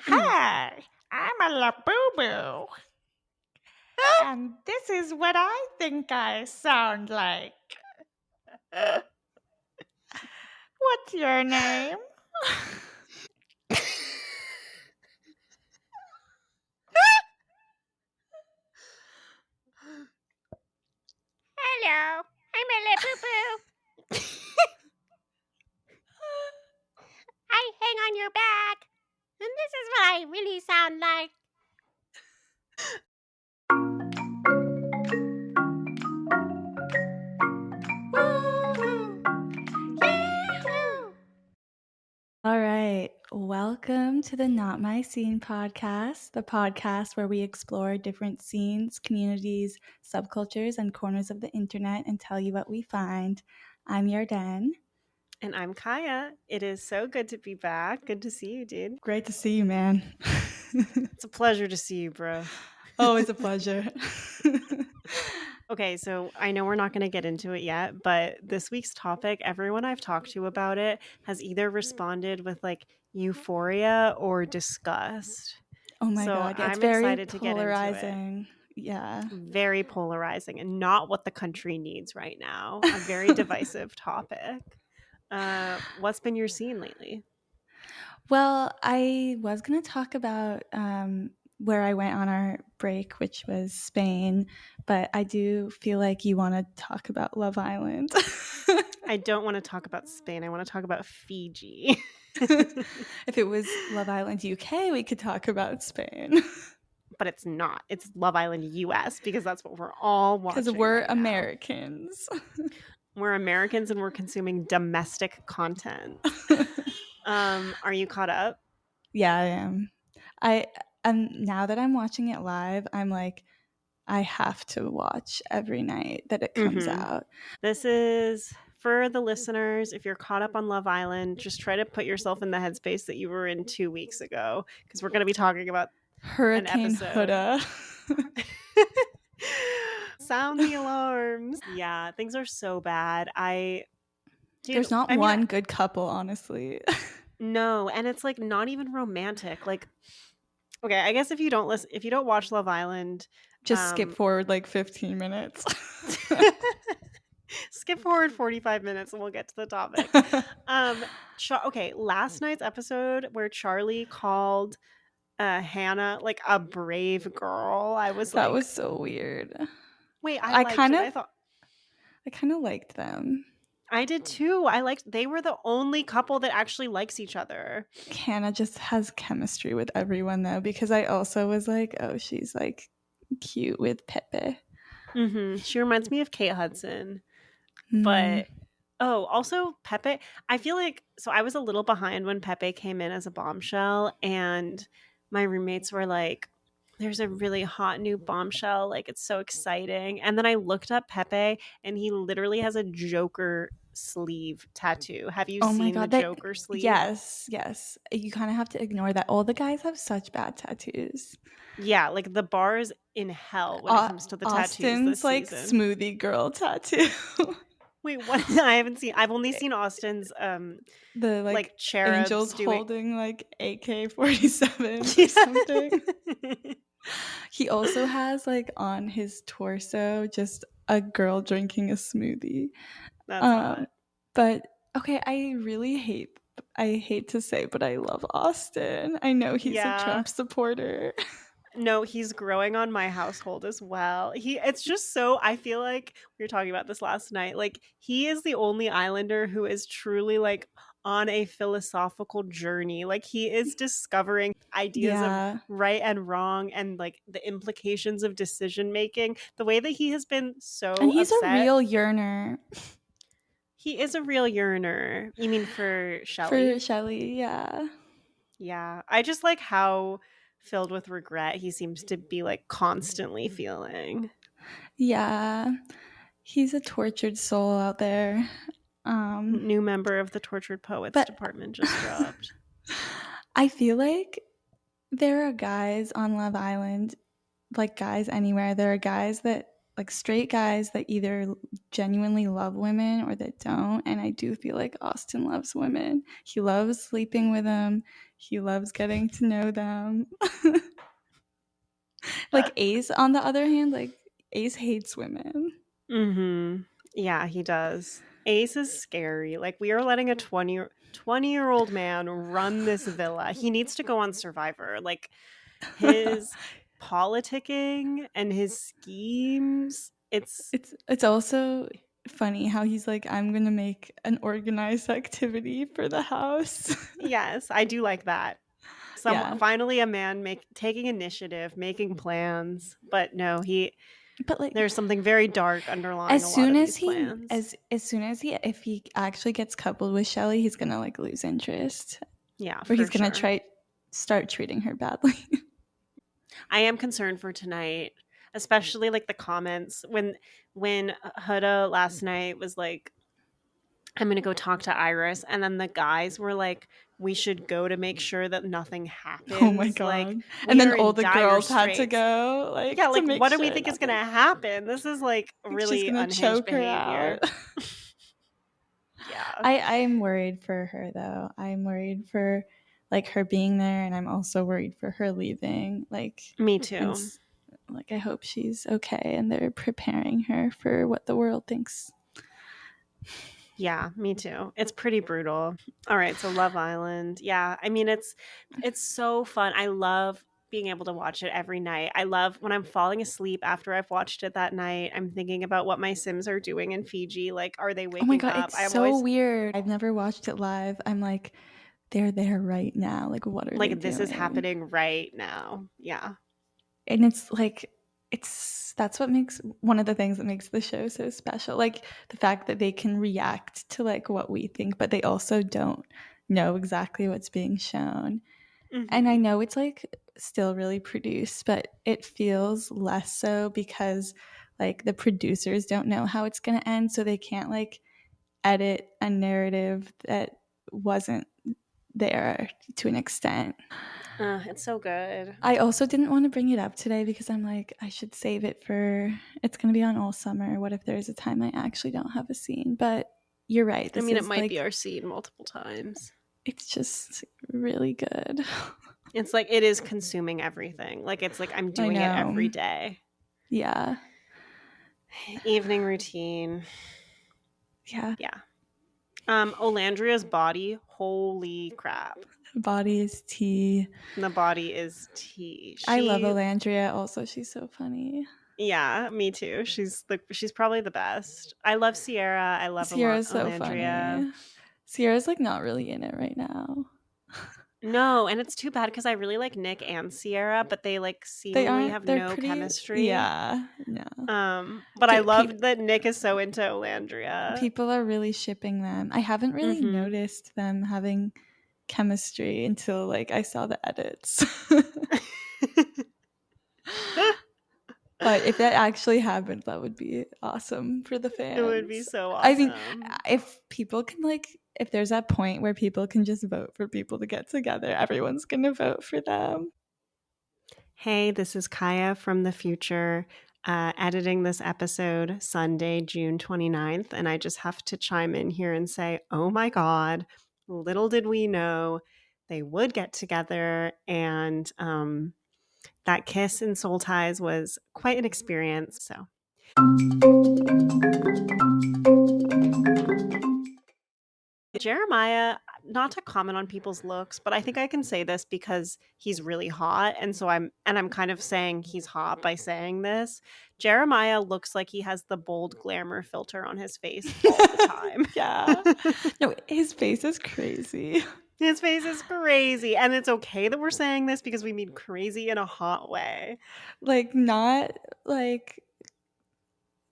Hi, I'm a Labubu, and this is what I think I sound like. What's your name? Hello, I'm a Labubu. I hang on your back, and this is what I really sound like. All right. Welcome to the Not My Scene podcast, the podcast where we explore different scenes, communities, subcultures, and corners of the internet and tell you what we find. I'm Yarden. And I'm Kaya. It is so good to be back. Good to see you, dude. Great to see you, man. It's a pleasure to see you, bro. Always a pleasure. Okay, so I know we're not going to get into it yet, but this week's topic, everyone I've talked to about it has either responded with like euphoria or disgust. Oh my So God. Yeah, it's I'm very excited to get into it. polarizing. Yeah. Very polarizing and not what the country needs right now. A very divisive topic. What's been your scene lately? Well, I was going to talk about where I went on our break, which was Spain, but I do feel like you want to talk about Love Island. I don't want to talk about Spain. I want to talk about Fiji. If it was Love Island UK, we could talk about Spain. But it's not. It's Love Island US because that's what we're all watching. Because we're right now. Americans. We're Americans and we're consuming domestic content. Are you caught up? Yeah, I am. Now that I'm watching it live, I'm like, I have to watch every night that it comes out. This is for the listeners. If you're caught up on Love Island, just try to put yourself in the headspace that you were in 2 weeks ago because we're going to be talking about Hurricane Huda. Sound the alarms. Yeah, things are so bad. There's not one good couple, honestly. No, and it's like not even romantic. Like, okay, I guess if you don't watch Love Island, just skip forward like 15 minutes. Skip forward 45 minutes and we'll get to the topic. Okay, last night's episode where Charlie called Hannah like a brave girl. I was that like, was so weird. Wait, I kind of liked them. I did too. They were the only couple that actually likes each other. Hannah just has chemistry with everyone though, because I also was like, oh, she's like cute with Pepe. She reminds me of Kate Hudson. But also Pepe, I feel like, so I was a little behind when Pepe came in as a bombshell, and my roommates were like, there's a really hot new bombshell, like it's so exciting. And then I looked up Pepe and he literally has a Joker sleeve tattoo. Have you seen the Joker sleeve? Yes. You kind of have to ignore that. All the guys have such bad tattoos. Yeah, like the bar's in hell when it comes to the tattoos this season. Like smoothie girl tattoo. Wait, what? I've only seen Austin's the like cherubs angels holding like AK-47 or something. He also has like on his torso just a girl drinking a smoothie. That's hot. But okay, I hate to say, but I love Austin. I know he's a Trump supporter. No, he's growing on my household as well. It's just so, I feel like we were talking about this last night. Like, he is the only Islander who is truly like on a philosophical journey. Like, he is discovering ideas of right and wrong and like the implications of decision making. The way that he has been so And he's upset. a real yearner. He is a real yearner. You mean for Shelley? For Shelley, yeah. Yeah. I just like how filled with regret he seems to be like constantly feeling. Yeah. He's a tortured soul out there. New member of the Tortured Poets Department just dropped. I feel like there are guys on Love Island, like guys anywhere. There are guys that like straight guys that either genuinely love women or that don't. And I do feel like Austin loves women. He loves sleeping with them. He loves getting to know them. Like Ace, on the other hand, like Ace hates women. Mm-hmm. Yeah, he does. Ace is scary. Like, we are letting a 20-year-old man run this villa. He needs to go on Survivor. Like, his politicking and his schemes, It's also funny how he's like, I'm gonna make an organized activity for the house. yes, I do like that. Yeah. Finally a man taking initiative, making plans. But no, But like, there's something very dark underlying as a lot soon of as these he plans. as soon as he if he actually gets coupled with Shelly, he's gonna like lose interest, Yeah, or he's for gonna sure. start treating her badly. I am concerned for tonight, especially like the comments when Huda last night was like, I'm gonna go talk to Iris, and then the guys were like, we should go to make sure that nothing Oh my happens. Like, god. And we then are all in the dire girls had to straits. go, like, Yeah, to like, make what do we sure think is nothing, gonna happen? This is like like she's really gonna unhinged choke her out. behavior. Yeah. I'm worried for her though. I'm worried for like her being there, and I'm also worried for her leaving. Like, Me and too. like I hope she's okay and they're preparing her for what the world thinks. Yeah, me too. It's pretty brutal. All right, so Love Island. Yeah, I mean it's so fun. I love being able to watch it every night. I love when I'm falling asleep after I've watched it that night. I'm thinking about what my Sims are doing in Fiji. Like, are they Oh my waking god, up? it's I'm so always weird. I've never watched it live. I'm like, they're there right now. Like, what are they like, this is doing? happening right now. Yeah. And it's like, that's what makes one of the things that makes the show so special. Like the fact that they can react to like what we think, but they also don't know exactly what's being shown. And I Mm-hmm. know it's like still really produced, but it feels less so because like the producers don't know how it's going to end, so they can't like edit a narrative that wasn't there to an extent. It's so good. I also didn't want to bring it up today because I'm like, I should save it for, it's going to be on all summer. What if there's a time I actually don't have a scene? But you're right. I This mean, it is might be like, our scene multiple times. it's just really good. It's like it is consuming everything. Like, it's like I'm I doing it every know. day. Yeah. Evening routine. Yeah. Yeah. Olandria's body, holy crap. Body is tea. The body is tea. I love Olandria. Also, she's so funny. Yeah, me too. She's probably the best. I love Sierra. I love Sierra's so Olandria. funny. Sierra's like not really in it right now. No, and it's too bad because I really like Nick and Sierra, but they like They seemingly aren't, have they're no pretty, chemistry. yeah, no. But I Pe- love that Nick is so into Olandria. people are really shipping them. I haven't really noticed them having chemistry until like I saw the edits. But if that actually happened, that would be awesome for the fans. It would be so I mean, awesome. if people can like, if there's that point where people can just vote for people to get together, everyone's gonna vote for them. Hey, this is Kaya from the future, editing this episode Sunday, June 29th. And I just have to chime in here and say, oh my God, little did we know they would get together. And that kiss in Soul Ties was quite an experience. So. Jeremiah, not to comment on people's looks, but I think I can say this because he's really hot, and so I'm kind of saying he's hot by saying this. Jeremiah looks like he has the bold glamour filter on his face all the time. Yeah. No, his face is crazy. His face is crazy, and it's okay that we're saying this because we mean crazy in a hot way. Like, not like,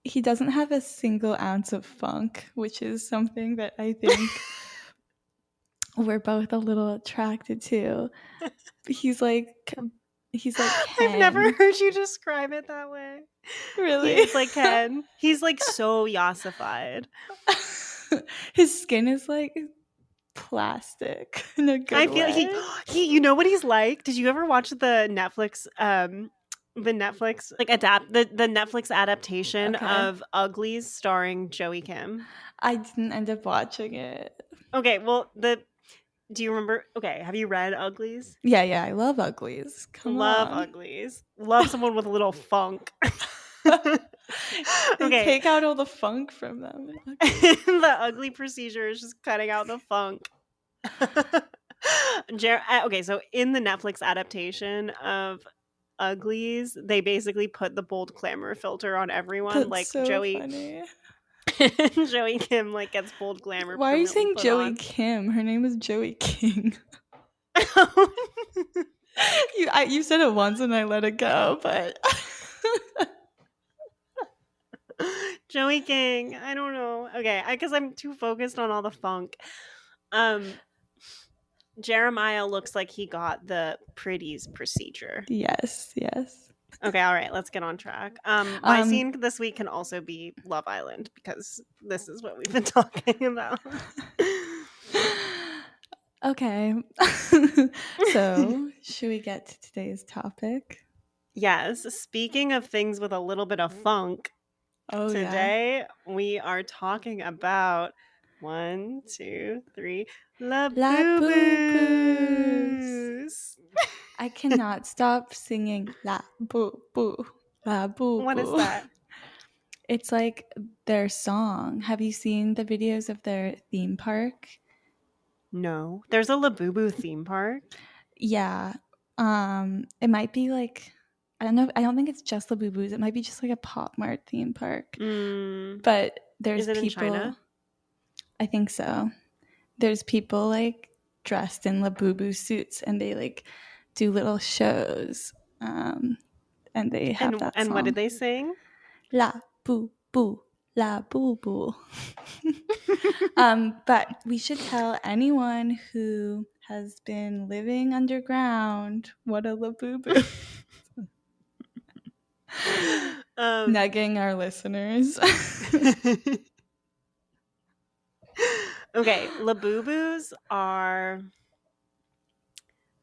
he doesn't have a single ounce of funk, which is something that I think we're both a little attracted to. He's like Ken. I've never heard you describe it that way. Really? He is like Ken. He's like so yassified. His skin is like plastic in a good I feel way. he you know what he's like? Did you ever watch the Netflix the Netflix the Netflix adaptation Okay. of Uglies starring Joey Kim. I didn't end up watching it. Okay, well do you remember? Okay, have you read Uglies? Yeah, I love Uglies. Come Love on. Uglies. Love someone with a little funk. They Okay. take out all the funk from them. The ugly procedure is just cutting out the funk. Okay, so in the Netflix adaptation of Uglies, they basically put the bold glamour filter on everyone. That's Like so funny. Joey Kim like gets bold glamour. Why are you permanently saying put Joey on. Kim? Her name is Joey King. You said it once and I let it go, but Joey King. I don't know. Okay, I guess I'm too focused on all the funk. Jeremiah looks like he got the pretties procedure. yes. Okay, all right, let's get on track. My scene this week can also be Love Island because this is what we've been talking about. Okay. So, should we get to today's topic? Yes, speaking of things with a little bit of funk, Oh, today we are talking about 1, 2, 3 Labubus. I cannot stop singing Labubu. Labubu. What is that? It's like their song. Have you seen the videos of their theme park? No, there's a Labubu theme park. Yeah. It might be like, I don't know. I don't think it's just Labubu's. It might be just like a Pop Mart theme park. But there's Is it people. in China? I think so. There's people like dressed in Labubu suits, and they like do little shows. And they have that and song. what did they sing? Labubu, Labubu. But we should tell anyone who has been living underground what a Labubu. Negging our listeners. Okay, Labubus are.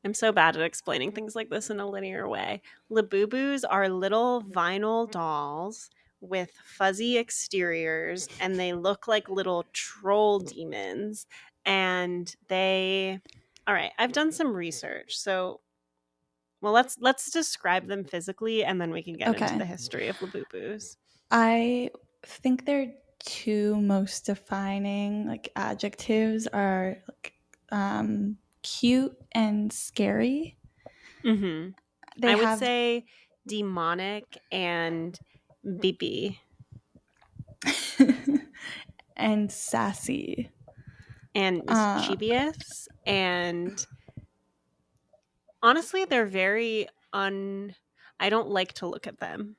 I'm so bad at explaining things like this in a linear way. Labubus are little vinyl dolls with fuzzy exteriors, and they look like little troll demons. And they. All right, I've done some research. So, well, let's describe them physically, and then we can get into the history of Labubus. I think their two most defining like adjectives are like cute and scary. Mm-hmm. I would say demonic and BB. And sassy. And mischievous. And honestly, they're very I don't like to look at them.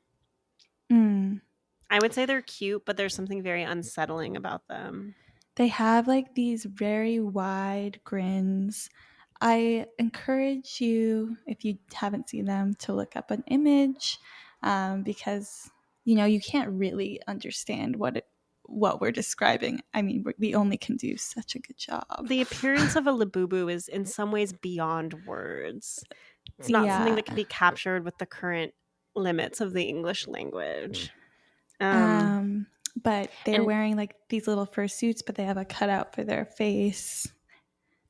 I would say they're cute, but there's something very unsettling about them. They have like these very wide grins. I encourage you, if you haven't seen them, to look up an image because, you can't really understand what we're describing. I mean, we only can do such a good job. The appearance of a Labubu is in some ways beyond words. It's not something that can be captured with the current limits of the English language. But they're wearing like these little fursuits, but they have a cutout for their face.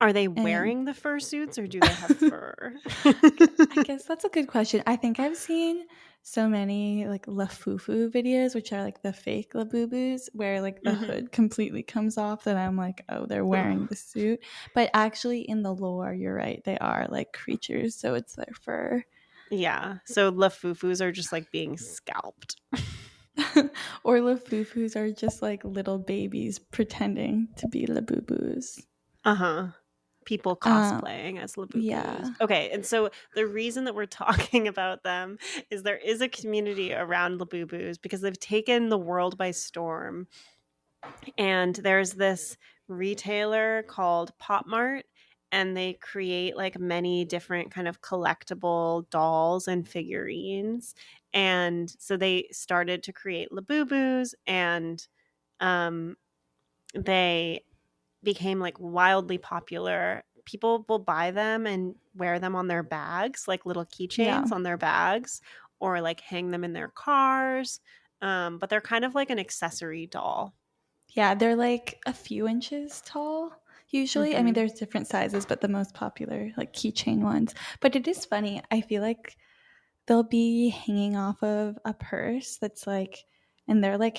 Are they wearing the fursuits or do they have fur? I guess that's a good question. I think I've seen so many like Lafufu videos, which are like the fake Labubus, where like the hood completely comes off that I'm like, oh, they're wearing the suit. But actually in the lore, you're right, they are like creatures, so it's their fur. Yeah, so Lafufus are just like being scalped. Or Lafufus are just like little babies pretending to be Labubus. People cosplaying as Labubus. Yeah. Okay, and so the reason that we're talking about them is there is a community around Labubus because they've taken the world by storm. And there's this retailer called Pop Mart, and they create like many different kind of collectible dolls and figurines. And so they started to create Labubus, and they became like wildly popular. People will buy them and wear them on their bags, like little keychains on their bags, or like hang them in their cars. But they're kind of like an accessory doll. Yeah, they're like a few inches tall usually. I mean, Mhm. there's different sizes, but the most popular, like keychain ones. But it is funny. I feel like they'll be hanging off of a purse that's like, and they're like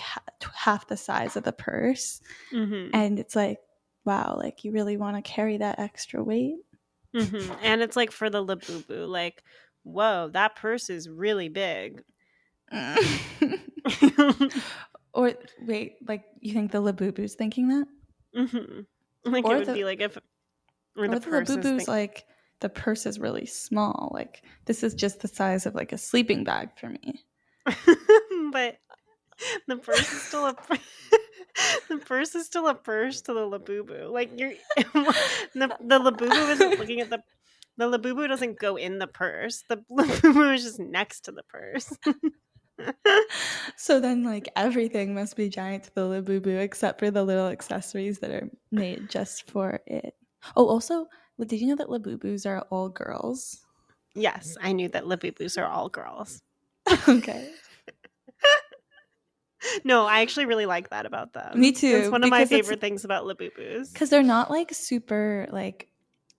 half the size of the purse. Mhm. And it's like, wow, like you really want to carry that extra weight. Mhm. And it's like for the Labubu, like, whoa, that purse is really big. Or wait, like you think the Labubu's thinking that? Mhm. Like it Or would be like if or the the purse is Labubu's like the purse is really small. Like this is just the size of like a sleeping bag for me. but the purse is still a the purse is still a purse to the Labubu. Like you're the Labubu isn't looking at the Labubu doesn't go in the purse. The Labubu is just next to the purse. So then like everything must be giant to the Labubu except for the little accessories that are made just for it. Oh, also, did you know that Labubus are all girls? Yes, I knew that Labubus are all girls. Okay. No, I actually really like that about them. Me It's too, one of my because favorite things about Labubus. they're not like super like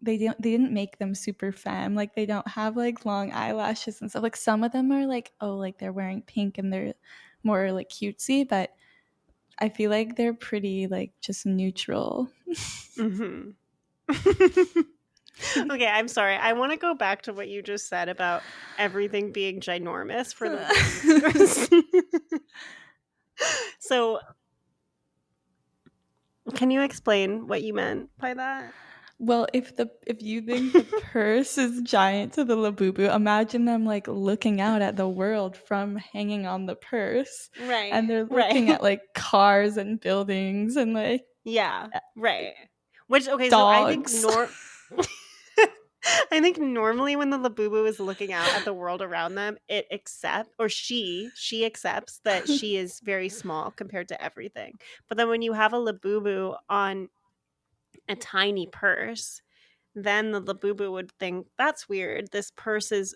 they didn't make them super femme. Like they don't have like long eyelashes and stuff. Like some of them are like, oh, like they're wearing pink and they're more like cutesy, but I feel like they're pretty like just neutral. Mm-hmm. Okay, I'm sorry. I want to go back to what you just said about everything being ginormous for the Labubus. So, can you explain what you meant by that? Well, if you think the purse is giant to the Labubu, imagine them like looking out at the world from hanging on the purse, Right, and they're right. looking at like cars and buildings and like Yeah, right. Which okay, so I think dogs. I think normally when the Labubu is looking out at the world around them, she accepts that she is very small compared to everything. But then when you have a Labubu on a tiny purse, then the Labubu would think, that's weird. This purse is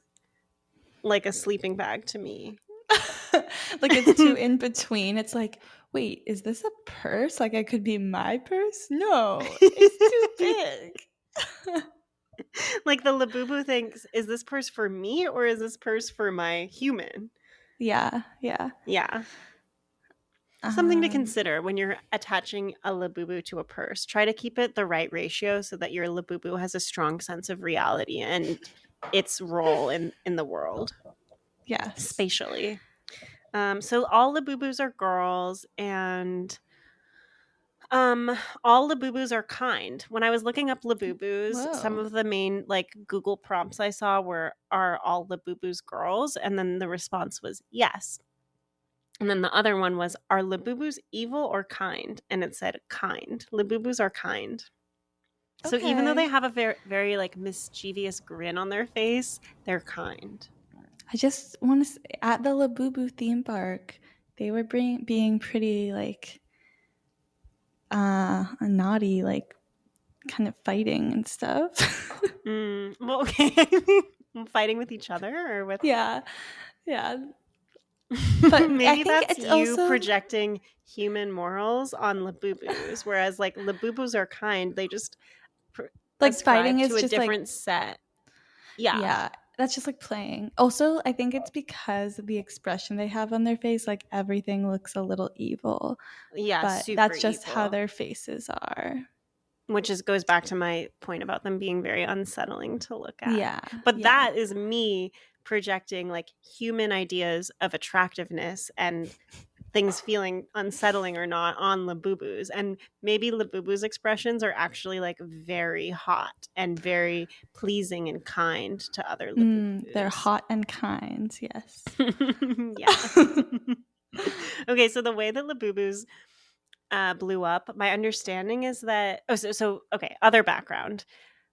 like a sleeping bag to me. Like it's too in between. It's like, wait, is this a purse? Like it could be my purse? No, it's too big. Like the Labubu thinks, is this purse for me or is this purse for my human? Yeah. Yeah. Something to Um, consider when you're attaching a Labubu to a purse. Try to keep it the right ratio so that your Labubu has a strong sense of reality and its role in the world, yes. spatially. So all Labubus are girls, and all Labubus are kind. When I was looking up Labubus, some Whoa. of the main like Google prompts I saw are all Labubus girls, and then the response was yes. And then the other one was, are Labubus evil or kind? And it said kind. Labubus are kind. So even though they Okay. have a very, very like mischievous grin on their face, they're kind. I just want to say, at the Labubu theme park, they were being pretty like naughty, like kind of fighting and stuff. Well, okay. Fighting with each other or with Yeah. But I maybe think that's it's you also projecting human morals on Labubus, whereas like Labubus are kind. They just like fighting ascribe is to a just like, different set. Yeah. that's just like playing. Also, I think it's because of the expression they have on their face, like everything looks a little evil, Yeah, but super that's just how evil. their faces are. Which goes back to my point about them being very unsettling to look at. Yeah. But that is me projecting like human ideas of attractiveness and things feeling unsettling or not on Labubus. And maybe Labubu's expressions are actually like very hot and very pleasing and kind to other Labubus. They're hot and kind, yes. Yeah. Okay, so the way that Labubus blew up, my understanding is that okay, other background.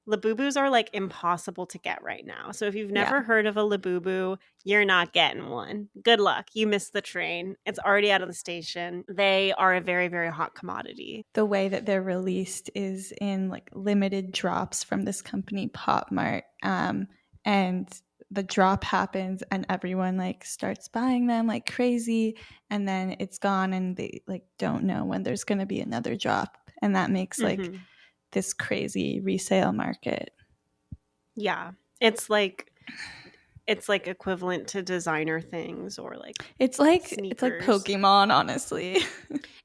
Labubus are like impossible to get right now. So if you've never heard of a Labubu, you're not getting one. Good luck. You missed the train. It's already out of the station. They are a very, very hot commodity. The way that they're released is in like limited drops from this company Pop Mart, and the drop happens and everyone like starts buying them like crazy, and then it's gone and they like don't know when there's going to be another drop, and that makes like this crazy resale market. Yeah. It's like equivalent to designer things or like sneakers. It's like Pokemon, honestly.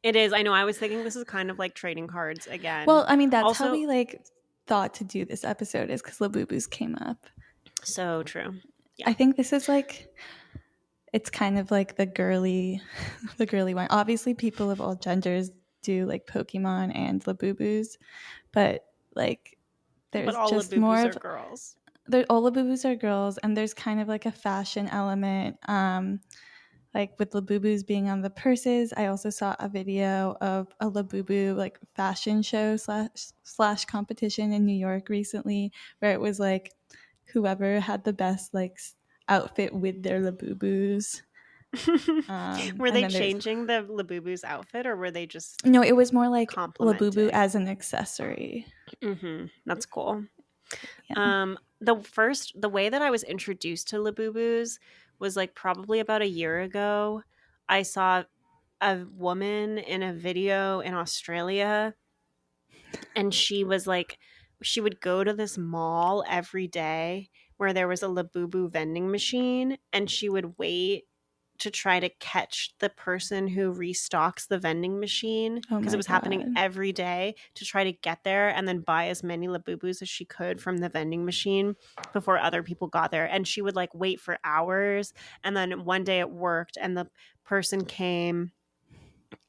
It is. I know. I was thinking this is kind of like trading cards again. Well, I mean, that's also, how we like thought to do this episode, is because Labubus came up. So true. Yeah. I think this is like, it's kind of like the girly one. Obviously, people of all genders do like Pokemon and Labubus, but like there's all just Labubus more are of girls. All Labubus are girls, and there's kind of like a fashion element. Like with Labubus being on the purses. I also saw a video of a Labubu like fashion show slash competition in New York recently, where it was like whoever had the best like outfit with their Labubus. Were they changing the Labubu's outfit, or were they just No, it was more like Labubu as an accessory. That's cool. Yeah. The way that I was introduced to Labubus was like probably about a year ago. I saw a woman in a video in Australia, and she was like, she would go to this mall every day where there was a Labubu vending machine, and she would wait to try to catch the person who restocks the vending machine, because it was happening every day, to try to get there and then buy as many Labubus as she could from the vending machine before other people got there. And she would like wait for hours, and then one day it worked and the person came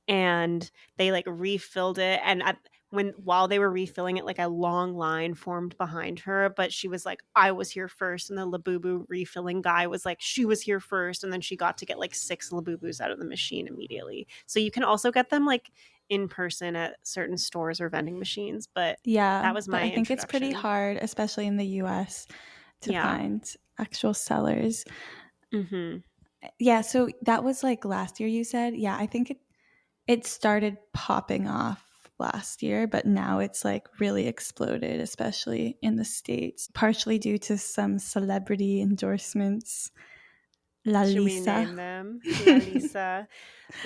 and they like refilled it, and while they were refilling it, like a long line formed behind her, but she was like, I was here first, and the Labubu refilling guy was like, she was here first, and then she got to get like 6 Labubus out of the machine immediately. So you can also get them like in person at certain stores or vending machines, but yeah, that was my I think it's pretty hard, especially in the US, to find actual sellers. Yeah, so that was like last year, you said. Yeah, I think it started popping off last year, but now it's like really exploded, especially in the States, partially due to some celebrity endorsements. Should we name them? La Lisa.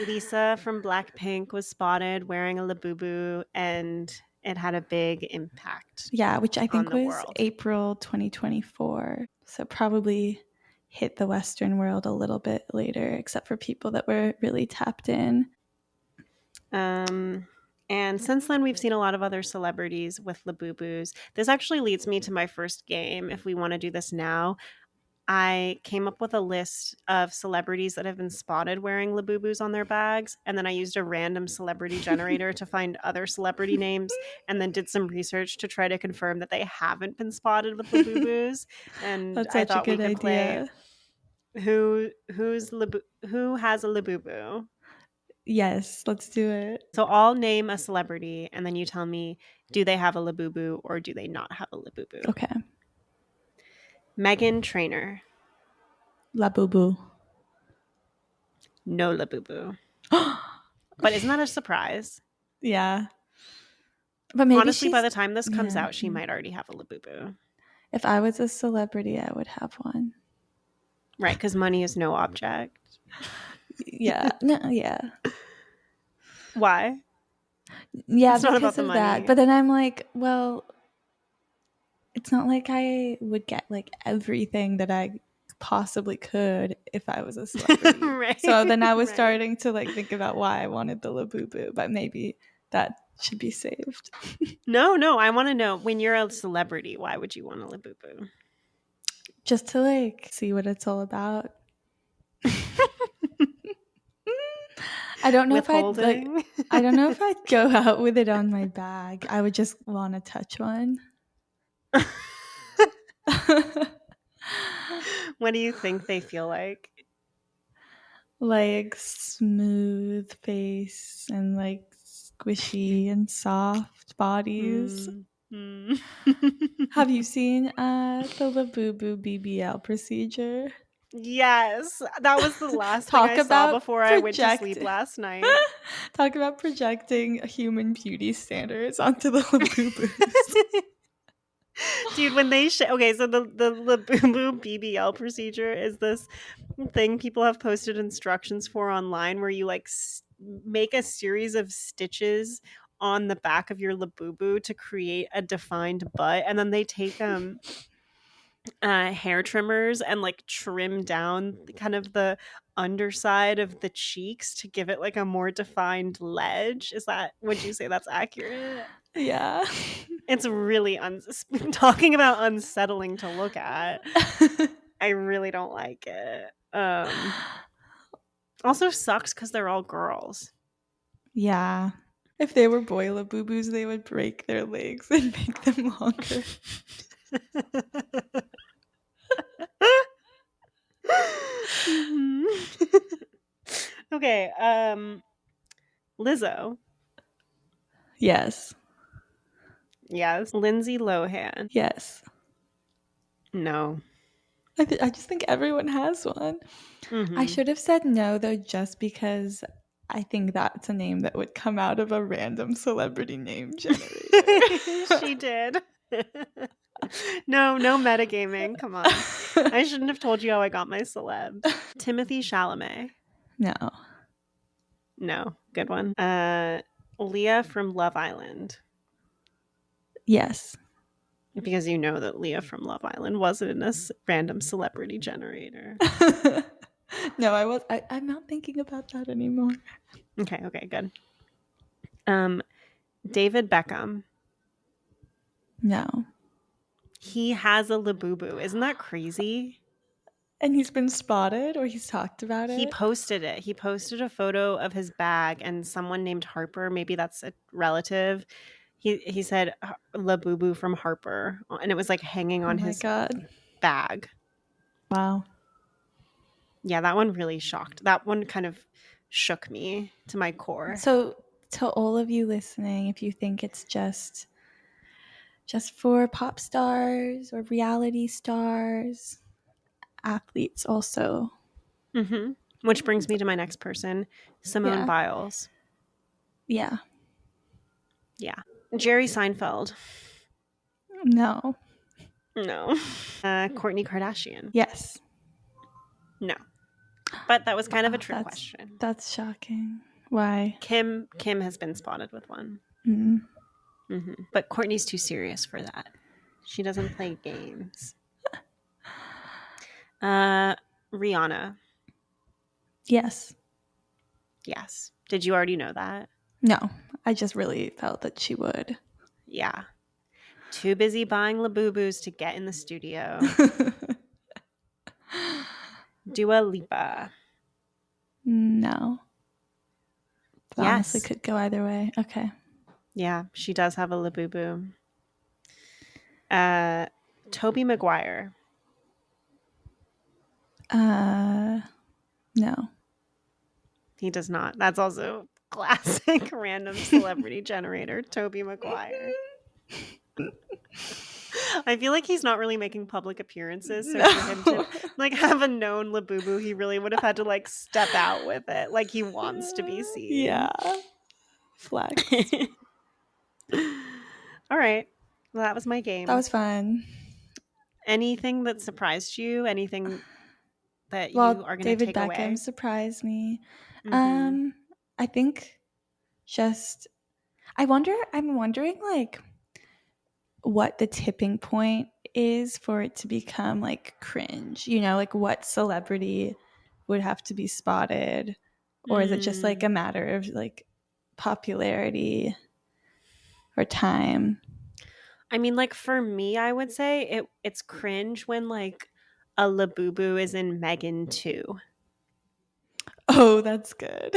Lisa from Blackpink was spotted wearing a Labubu, and it had a big impact. Yeah, which I think was world. April 2024. So probably hit the Western world a little bit later, except for people that were really tapped in. And since then, we've seen a lot of other celebrities with Labubus. This actually leads me to my first game, if we want to do this now. I came up with a list of celebrities that have been spotted wearing Labubus on their bags, and then I used a random celebrity generator to find other celebrity names, and then did some research to try to confirm that they haven't been spotted with Labubus. And That's I such thought a good we could idea. play who has a Labubu. Yes, let's do it. So I'll name a celebrity, and then you tell me, do they have a Labubu or do they not have a Labubu? Okay. Meghan Trainor. Labubu. No Labubu. But isn't that a surprise? Yeah. But maybe honestly, by the time this comes out, she might already have a Labubu. If I was a celebrity, I would have one. Right, because money is no object. Yeah. No, yeah. Why? Yeah, it's because not about the of money. That. But then I'm like, well, it's not like I would get like everything that I possibly could if I was a celebrity. Right. So then I was starting to like think about why I wanted the Labubu, but maybe that should be saved. No, I want to know, when you're a celebrity, why would you want a Labubu? Just to like see what it's all about. I don't know if I'd like. I don't know if I'd go out with it on my bag. I would just want to touch one. What do you think they feel like? Like smooth face and like squishy and soft bodies. Have you seen the Labubu BBL procedure? Yes, that was the last thing I saw before I went to sleep last night. Talk about projecting human beauty standards onto the Labubus. Dude, when they okay, so the Labubu BBL procedure is this thing people have posted instructions for online where you like make a series of stitches on the back of your Labubu to create a defined butt, and then they take hair trimmers and like trim down kind of the underside of the cheeks to give it like a more defined ledge. Would you say that's accurate? Yeah. It's really talking about unsettling to look at. I really don't like it. Also sucks because they're all girls. Yeah. If they were boy Labubus, they would break their legs and make them longer. Mhm. Okay, Lizzo. Yes. Yes. Lindsay Lohan. Yes. No. I just think everyone has one. Mhm. I should have said no, though, just because I think that's a name that would come out of a random celebrity name generator. She did. No metagaming. Come on. I shouldn't have told you how I got my celebs. Timothy Chalamet. No. No. Good one. Leah from Love Island. Yes. Because you know that Leah from Love Island wasn't in a random celebrity generator. No, I'm not thinking about that anymore. Okay, good. David Beckham. No. He has a Labubu. Isn't that crazy? And he's been spotted or he's talked about He it? posted it. He posted a photo of his bag, and someone named Harper, maybe that's a relative, he said Labubu from Harper, and it was like hanging on his bag. Wow. Yeah, that one really shocked. That one kind of shook me to my core. So to all of you listening, if you think it's just for pop stars or reality stars, athletes also. Mm-hmm. Which brings me to my next person, Simone Biles. Yeah. Yeah. Jerry Seinfeld. No. No. Kourtney Kardashian. Yes. No. But that was kind of a trick question. That's shocking. Why? Kim has been spotted with one. Mm. Mm-hmm. But Kourtney's too serious for that. She doesn't play games. Rihanna. Yes. Yes. Did you already know that? No. I just really felt that she would. Yeah. Too busy buying Labubus to get in the studio. Dua Lipa. No. But Yes. honestly could go either way. Okay. Yeah, she does have a Labubu. Tobey Maguire. No. He does not. That's also classic random celebrity generator, Tobey Maguire. I feel like he's not really making public appearances, so for him to like have a known Labubu, he really would have had to like step out with it, like he wants to be seen. Yeah. Flex. All right. Well, that was my game. That was fun. Anything that surprised you? Anything that you are going to take away? David Beckham surprised me. Mm-hmm. I think I'm wondering like what the tipping point is for it to become like cringe, like what celebrity would have to be spotted, or is it just like a matter of like popularity or time? I mean, like for me, I would say it's cringe when like a Labubu is in Megan 2. Oh, that's good.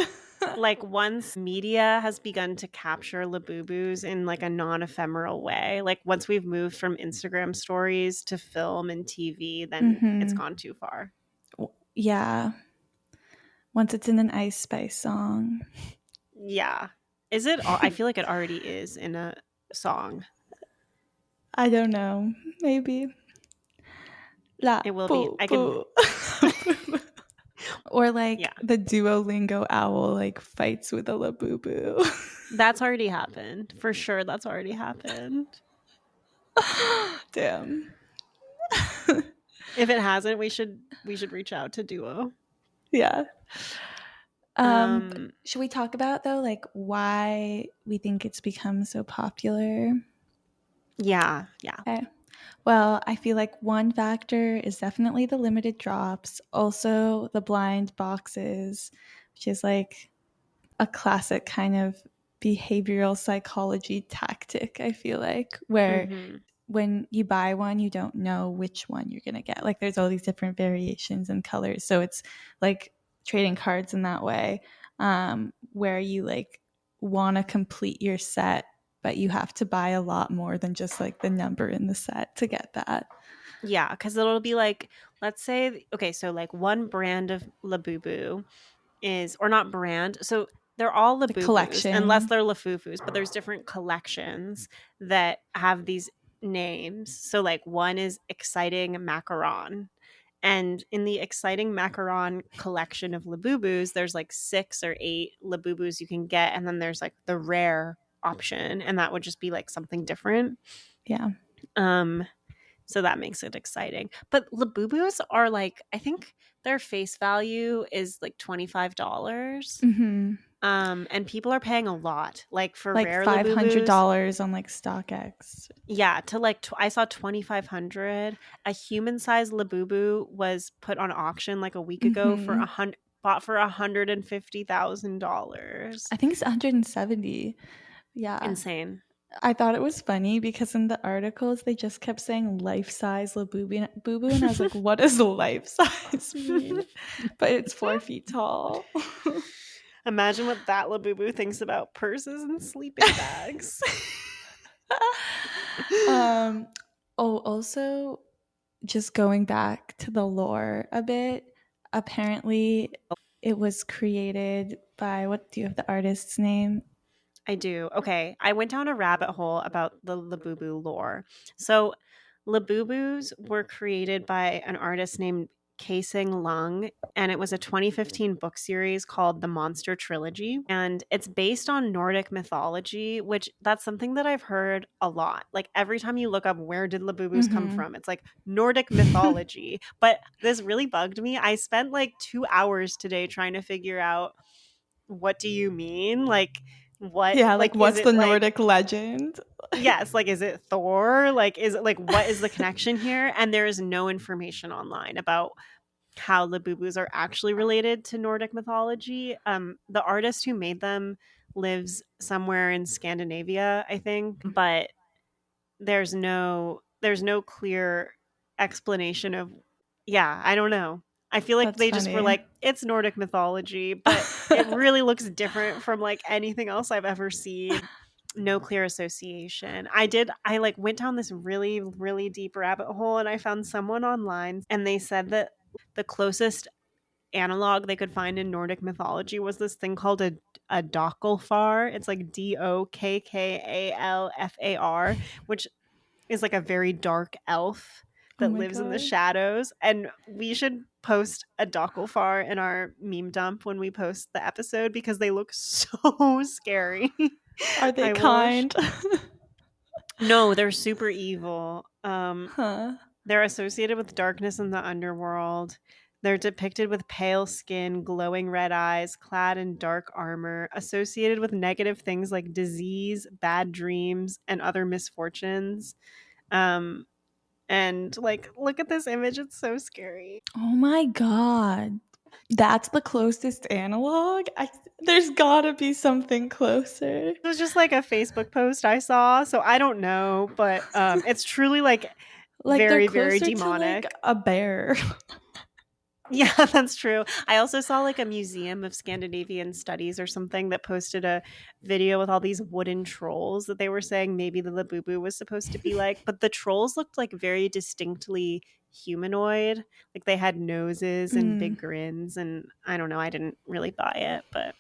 Like once media has begun to capture Labubus in like a non-ephemeral way, like once we've moved from Instagram stories to film and TV, then it's gone too far. Yeah. Once it's in an Ice Spice song. Yeah. Is it? I feel like it already is in a song. I don't know. Maybe. It will be. I can. Or like the Duolingo owl like fights with a Labubu. That's already happened. For sure, that's already happened. Damn. If it hasn't, we should reach out to Duo. Yeah. Um, Should we talk about though, like why we think it's become so popular? yeah. Okay. Well, I feel like one factor is definitely the limited drops, also the blind boxes, which is like a classic kind of behavioral psychology tactic, I feel like, where Mhm. when you buy one, you don't know which one you're going to get. Like there's all these different variations and colors. So it's like trading cards in that way, where you like want to complete your set, but you have to buy a lot more than just like the number in the set to get that. Yeah, because it'll be like, let's say, okay, so like one brand of Labubu is, or not brand, so they're all The Labubus, unless collection. they're Lafufus, but there's different collections that have these names. So like one is Exciting Macaron. And in the Exciting Macaron collection of Labubus, there's like 6 or 8 Labubus you can get, and then there's like the rare option, and that would just be like something different. Yeah. Um so that makes it exciting. But Labubus are like, I think their face value is like $25. Mm-hmm. And people are paying a lot. Like for Like rare Labubus, $500 on like StockX. yeah, to like I saw 2,500. A human-sized Labubu was put on auction like a week ago for Mm-hmm. bought for $150,000. I think it's 170. Yeah. Insane. I thought it was funny because in the articles they just kept saying life size Labubu, and I was like, what does life size mean? But it's 4 feet tall. Imagine what that Labubu thinks about purses and sleeping bags. Also, just going back to the lore a bit, apparently it was created by, what do you have the artist's name? I do. Okay. I went down a rabbit hole about the Labubu lore. So, Labubus were created by an artist named Kasing Lung, and it was a 2015 book series called The Monster Trilogy. And it's based on Nordic mythology, which that's something that I've heard a lot. Like every time you look up where did Labubus come from, it's like Nordic mythology. But this really bugged me. I spent like 2 hours today trying to figure out, what do you mean? Like, what, Yeah, like like, is what's the it like, Nordic legend? yes, like, is it Thor? Like, is it like, what is the connection here? And there is no information online about how Labubus are actually related to Nordic mythology. The artist who made them lives somewhere in Scandinavia, I think, but there's no clear explanation of, yeah, I don't know. I feel like That's they just were funny. like, it's Nordic mythology, but it really looks different from like anything else I've ever seen. No clear association. I like went down this really, really deep rabbit hole, and I found someone online, and they said that the closest analog they could find in Nordic mythology was this thing called a Dokkalfar. It's like Dokkalfar, which is like a very dark elf Oh that my lives in the god. shadows. And we should post a Dokkalfar in our meme dump when we post the episode, because they look so scary. Are they I will. kind? No, they're super evil. Huh. They're associated with darkness in the underworld. They're depicted with pale skin, glowing red eyes, clad in dark armor, associated with negative things like disease, bad dreams, and other misfortunes. Um, and like, look at this image, it's so scary. Oh my god. That's the closest analog? There's gotta be something closer. It was just like a Facebook post I saw, so I don't know, but it's truly like Like they're very, very closer to like demonic. a bear. Yeah, that's true. I also saw like a museum of Scandinavian studies or something that posted a video with all these wooden trolls that they were saying maybe the Labubu was supposed to be like, but the trolls looked like very distinctly humanoid. Like they had noses and Mm. big grins, and I don't know, I didn't really buy it, but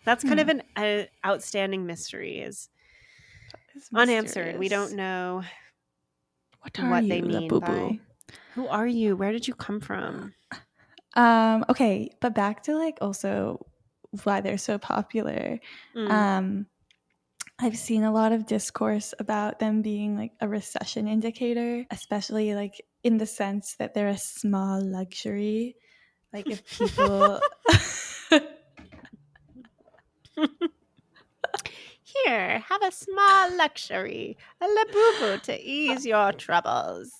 that's kind of Hmm. an outstanding mystery, is It's unanswered. We don't mysterious. know What are what they you, mean Labubu? by, who are you? Where did you come from? Okay, but back to like also why they're so popular. Mm. Um I've seen a lot of discourse about them being like a recession indicator, especially like in the sense that they're a small luxury. Like if people Here, have a small luxury, a Labubu to ease your troubles.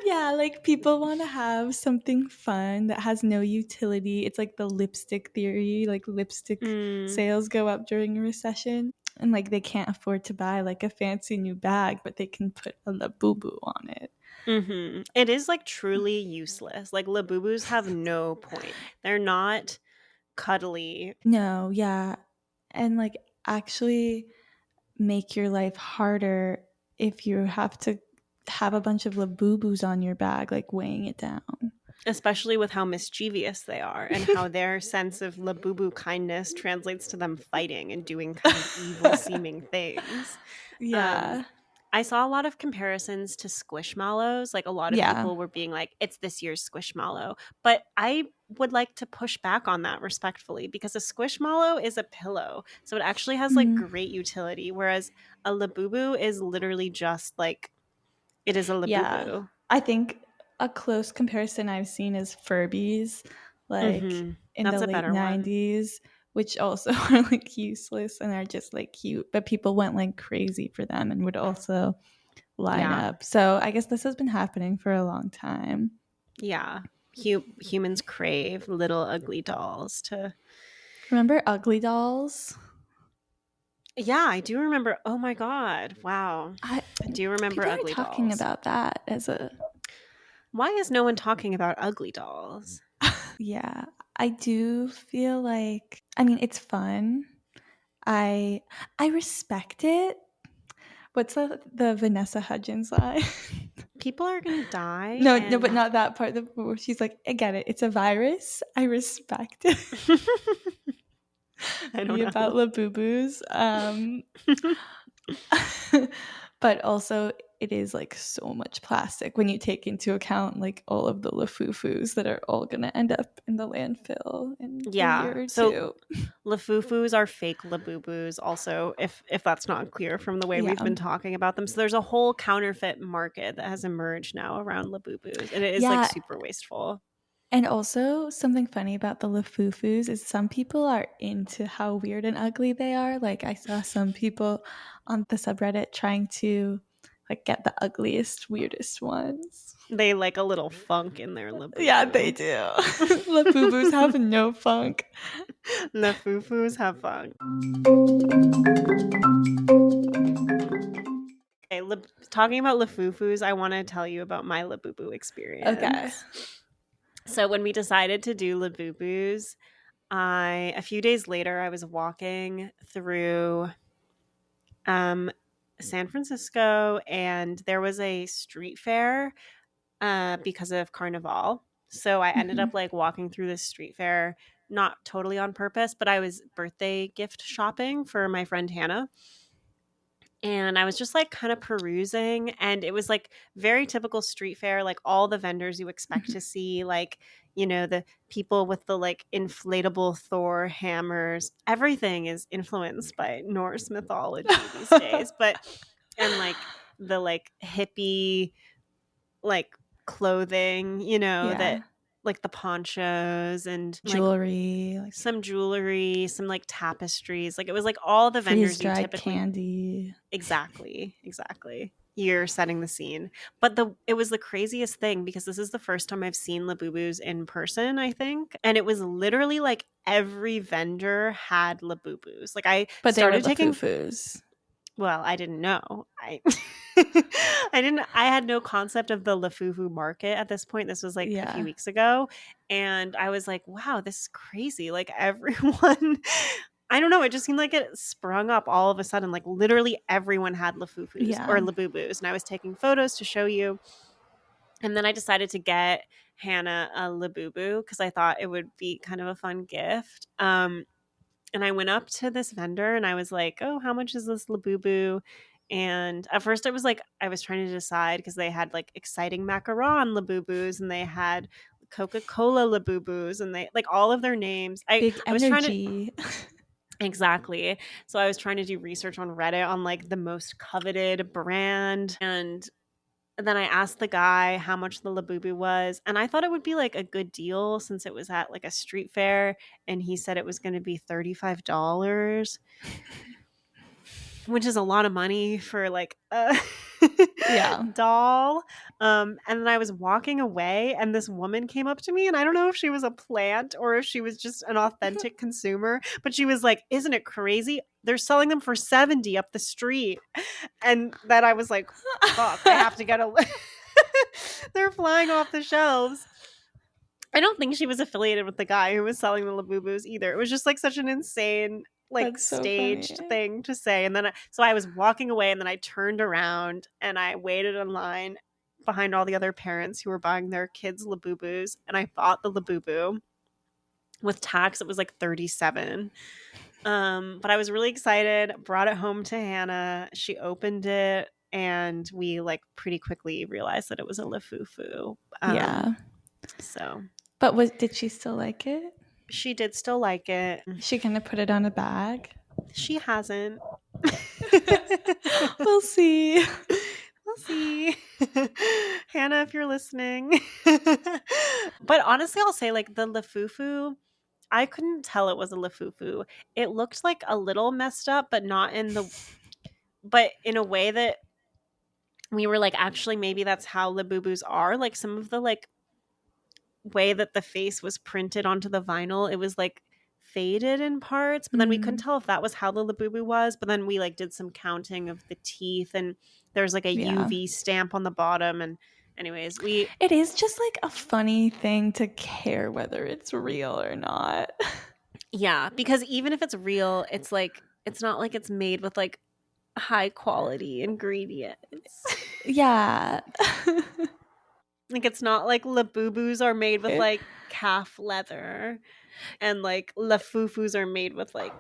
yeah, like people want to have something fun that has no utility. It's like the lipstick theory, like lipstick sales go up during a recession and like they can't afford to buy like a fancy new bag, but they can put a Labubu on it. Mm-hmm. It is like truly useless. Like Labubus have no point. They're not cuddly. No, yeah. And like actually make your life harder if you have to have a bunch of Labubus on your bag, like weighing it down. Especially with how mischievous they are and how their sense of Labubu kindness translates to them fighting and doing kind of evil seeming things. Yeah. I saw a lot of comparisons to Squishmallows. Like a lot of Yeah. people were being like, it's this year's Squishmallow. But I would like to push back on that respectfully because a Squishmallow is a pillow. So it actually has like great utility. Whereas a Labubu is literally just like, it is a Labubu. Yeah. I think a close comparison I've seen is Furbies, like in That's the a late better one. 90s, which also are like useless and are just like cute, but people went like crazy for them and would also line up. So I guess this has been happening for a long time. Yeah. Humans crave little ugly dolls to. Remember Ugly Dolls? Yeah, I do remember. Oh my god! Wow, I do remember people Ugly are talking Dolls. about that as a. Why is no one talking about Ugly Dolls? Yeah, I do feel like. I mean, it's fun. I respect it. What's the Vanessa Hudgens line? People are gonna die. No, but not that part. Where she's like, I get it. It's a virus. I respect it. I don't Be know. about Labubus. But also it is like so much plastic when you take into account like all of the Lafufus that are all gonna end up in the landfill in a year or two. Lafufus are fake Labubus also, if that's not clear from the way we've been talking about them. So there's a whole counterfeit market that has emerged now around Labubus, and it is like super wasteful. And also something funny about the Lafufus is some people are into how weird and ugly they are. Like I saw some people on the subreddit trying to like get the ugliest, weirdest ones. They like a little funk in their Labubu. Yeah, they do. Labubus have no funk. Lafufus have funk. Okay, talking about Lafufus, I want to tell you about my Labubu experience. Okay. So when we decided to do Labubus, a few days later, I was walking through San Francisco, and there was a street fair because of Carnival. So I ended up like walking through this street fair, not totally on purpose, but I was birthday gift shopping for my friend Hannah. And I was just like kind of perusing, and it was like very typical street fair, like all the vendors you expect to see, like, you know, the people with the like inflatable Thor hammers. Everything is influenced by Norse mythology these days, and like the like hippie like clothing, you know, that like the ponchos and jewelry, like some jewelry, some like tapestries. Like it was like all the vendors you typically candy. Exactly. You're setting the scene. But it was the craziest thing because this is the first time I've seen Labubus in person, I think. And it was literally like every vendor had Labubus. Like I started taking Lafufus. Well, I didn't know. I had no concept of the Lafufu market at this point. This was like a few weeks ago. And I was like, wow, this is crazy. Like everyone, I don't know. It just seemed like it sprung up all of a sudden. Like literally everyone had Lafufus or Labubus. And I was taking photos to show you. And then I decided to get Hannah a Labubu because I thought it would be kind of a fun gift. And I went up to this vendor and I was like, oh, how much is this Labubu? And at first it was like, I was trying to decide because they had like exciting macaron Labubus and they had Coca-Cola Labubus and they like all of their names. I was trying to Exactly. So I was trying to do research on Reddit on like the most coveted brand, and then I asked the guy how much the Labubu was, and I thought it would be like a good deal since it was at like a street fair, and he said it was going to be $35, which is a lot of money for like a Yeah. doll. And then I was walking away, and this woman came up to me, and I don't know if she was a plant or if she was just an authentic consumer, but she was like, "Isn't it crazy? They're selling them for 70 up the street." And then I was like, "Fuck, I have to get a." They're flying off the shelves. I don't think she was affiliated with the guy who was selling the Labubus either. It was just like such an insane, like That's so staged funny. thing to say. And then so I was walking away, and then I turned around and I waited in line behind all the other parents who were buying their kids Labubus, and I bought the Labubu. With tax, it was like 37. But I was really excited. Brought it home to Hannah. She opened it, and we like pretty quickly realized that it was a Lafufu. Yeah. So But did she still like it? she did still like it. Is she gonna put it on a bag? She hasn't. We'll see. We'll see. Hannah, if you're listening. But honestly, I'll say like the Lafufu, I couldn't tell it was a Lafufu. It looked like a little messed up, but but in a way that we were like, actually, maybe that's how Labubus are. Like some of the like way that the face was printed onto the vinyl, it was like faded in parts, but then we couldn't tell if that was how the Labubu was. But then we like did some counting of the teeth, and there's like a UV stamp on the bottom. And anyways, it is just like a funny thing to care whether it's real or not. Yeah, because even if it's real, it's like it's not like it's made with like high quality ingredients. Yeah. Like it's not like Labubus are made with like calf leather, and like Lafufus are made with like.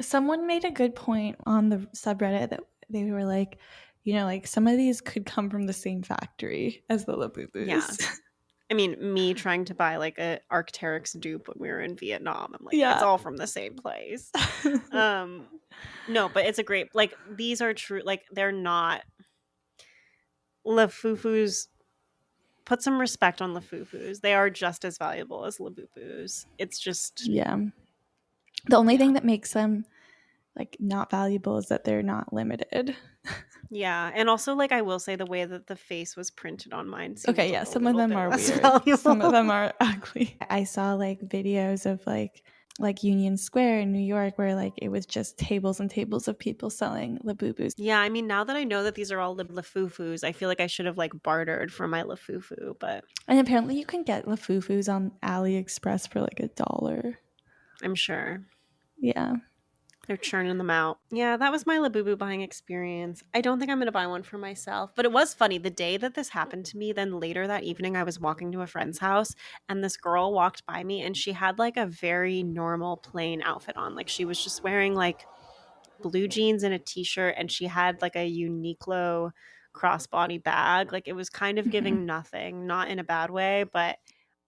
Someone made a good point on the subreddit that they were like, you know, like some of these could come from the same factory as the Labubus. Yeah. I mean, me trying to buy like a Arc'teryx dupe when we were in Vietnam, I'm like, it's all from the same place. No, but it's a great, like, these are true, like, they're not Lafufus. Put some respect on Lafufus. They are just as valuable as Labubus. It's just. Yeah. The only thing that makes them like not valuable is that they're not limited. Yeah, and also like I will say the way that the face was printed on mine seems okay, yeah, some of them are weird. Valuable. Some of them are ugly. I saw like videos of like Union Square in New York where like it was just tables and tables of people selling Labubus. Yeah, I mean, now that I know that these are all Lafufus, I feel like I should have like bartered for my Lafufu, but. And apparently you can get Lafufus on AliExpress for like $1. I'm sure. Yeah. They're churning them out. Yeah, that was my Labubu buying experience. I don't think I'm going to buy one for myself. But it was funny. The day that this happened to me, then later that evening, I was walking to a friend's house, and this girl walked by me, and she had like a very normal plain outfit on. Like she was just wearing like blue jeans and a t-shirt, and she had like a Uniqlo crossbody bag. Like it was kind of giving nothing, not in a bad way, but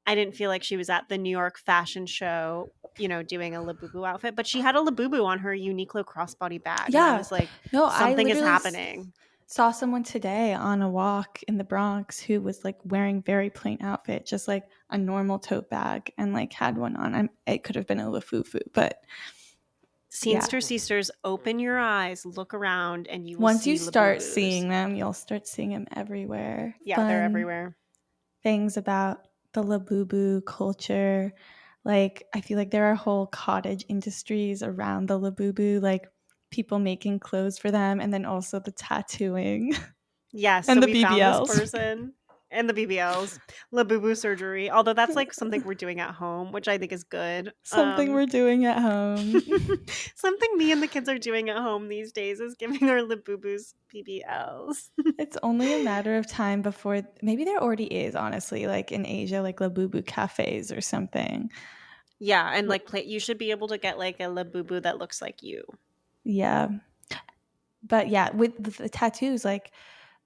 I didn't feel like she was at the New York fashion show, you know, doing a Labubu outfit, but she had a Labubu on her Uniqlo crossbody bag. Yeah. And I was like, no, something is happening. Saw someone today on a walk in the Bronx who was like wearing very plain outfit, just like a normal tote bag, and like had one on. It could have been a Lafufu, but Sisters, open your eyes, look around, and you will once see you start Labubus. seeing them, you'll start seeing them everywhere. Yeah, they're everywhere. Things about the Labubu culture, like I feel like there are whole cottage industries around the Labubu, like people making clothes for them, and then also the tattooing. Yes, and so the we BBLs. found this person. And the BBLs, Labubu surgery. Although that's like something we're doing at home, which I think is good. Something we're doing at home. Something me and the kids are doing at home these days is giving our Labubus BBLs. It's only a matter of time before, maybe there already is, honestly, like in Asia, like Labubu cafes or something. Yeah, and like you should be able to get like a Labubu that looks like you. Yeah. But yeah, with the tattoos, like,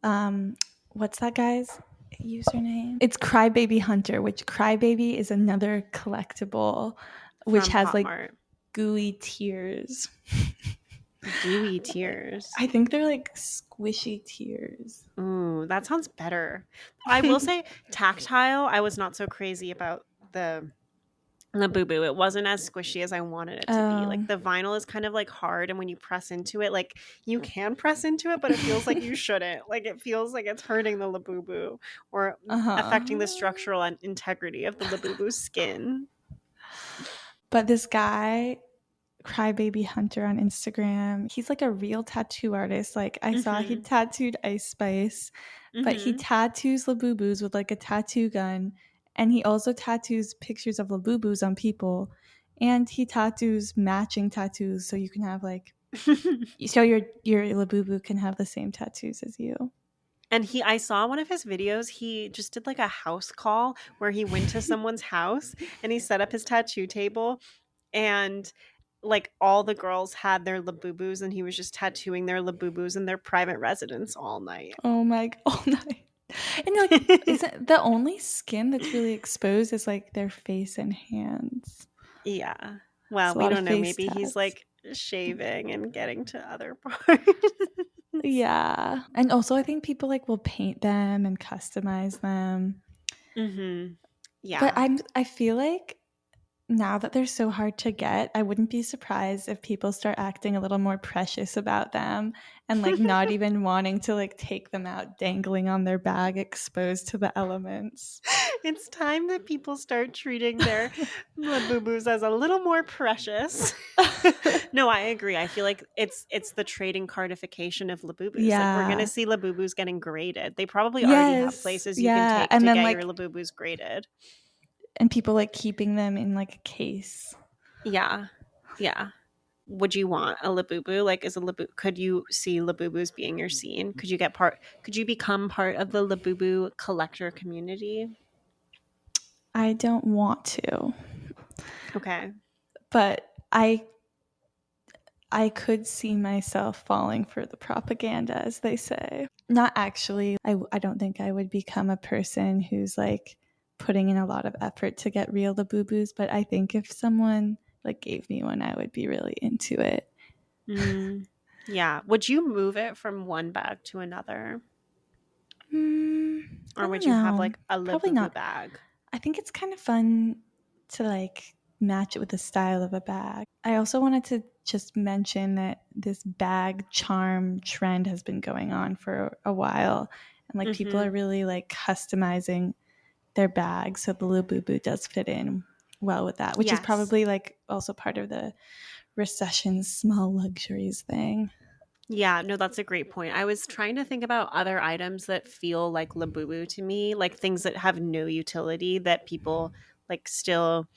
what's that guy's username? It's Crybaby Hunter, which Crybaby is another collectible, which has like gooey tears. Gooey tears. I think they're like squishy tears. Ooh, that sounds better. I will say tactile, I was not so crazy about the Labubu. It wasn't as squishy as I wanted it to be. Like the vinyl is kind of like hard, and when you press into it, like you can press into it, but it feels like you shouldn't. Like it feels like it's hurting the Labubu or affecting the structural integrity of the Labubu skin. But this guy, Crybaby Hunter on Instagram, he's like a real tattoo artist. Like I saw he tattooed Ice Spice, but he tattoos Labubus with like a tattoo gun, and he also tattoos pictures of Labubus on people, and he tattoos matching tattoos so you can have like so your Labubu can have the same tattoos as you. And I saw one of his videos, he just did like a house call where he went to someone's house and he set up his tattoo table, and like all the girls had their Labubus and he was just tattooing their Labubus in their private residence all night. Oh my, all night. And you're like, isn't the only skin that's really exposed is like their face and hands? Yeah. Well, It's a we lot don't of know. face Maybe he's tats. like shaving and getting to other parts. Yeah. And also I think people like will paint them and customize them. Yeah. But I feel like now that they're so hard to get, I wouldn't be surprised if people start acting a little more precious about them and like not even wanting to like take them out dangling on their bag exposed to the elements. It's time that people start treating their Labubus as a little more precious. No, I agree. I feel like it's the trading cardification of Labubus. Yeah. Like we're gonna see Labubus getting graded. They probably already have places you can take and to then, get like, your Labubus graded. And people like keeping them in like a case. Yeah. Yeah. Would you want a Labubu? Like, could you see Labubus being your scene? Could you become part of the Labubu collector community? I don't want to. Okay. But I could see myself falling for the propaganda, as they say. Not actually. I don't think I would become a person who's like putting in a lot of effort to get real Labubus, but I think if someone like gave me one, I would be really into it. Yeah. Would you move it from one bag to another? Or would you have like a Labubu bag? I think it's kind of fun to like match it with the style of a bag. I also wanted to just mention that this bag charm trend has been going on for a while, and like people are really like customizing their bags so the Labubu does fit in well with that, which is probably like also part of the recession small luxuries thing. Yeah, no, that's a great point. I was trying to think about other items that feel like Labubu to me, like things that have no utility that people like still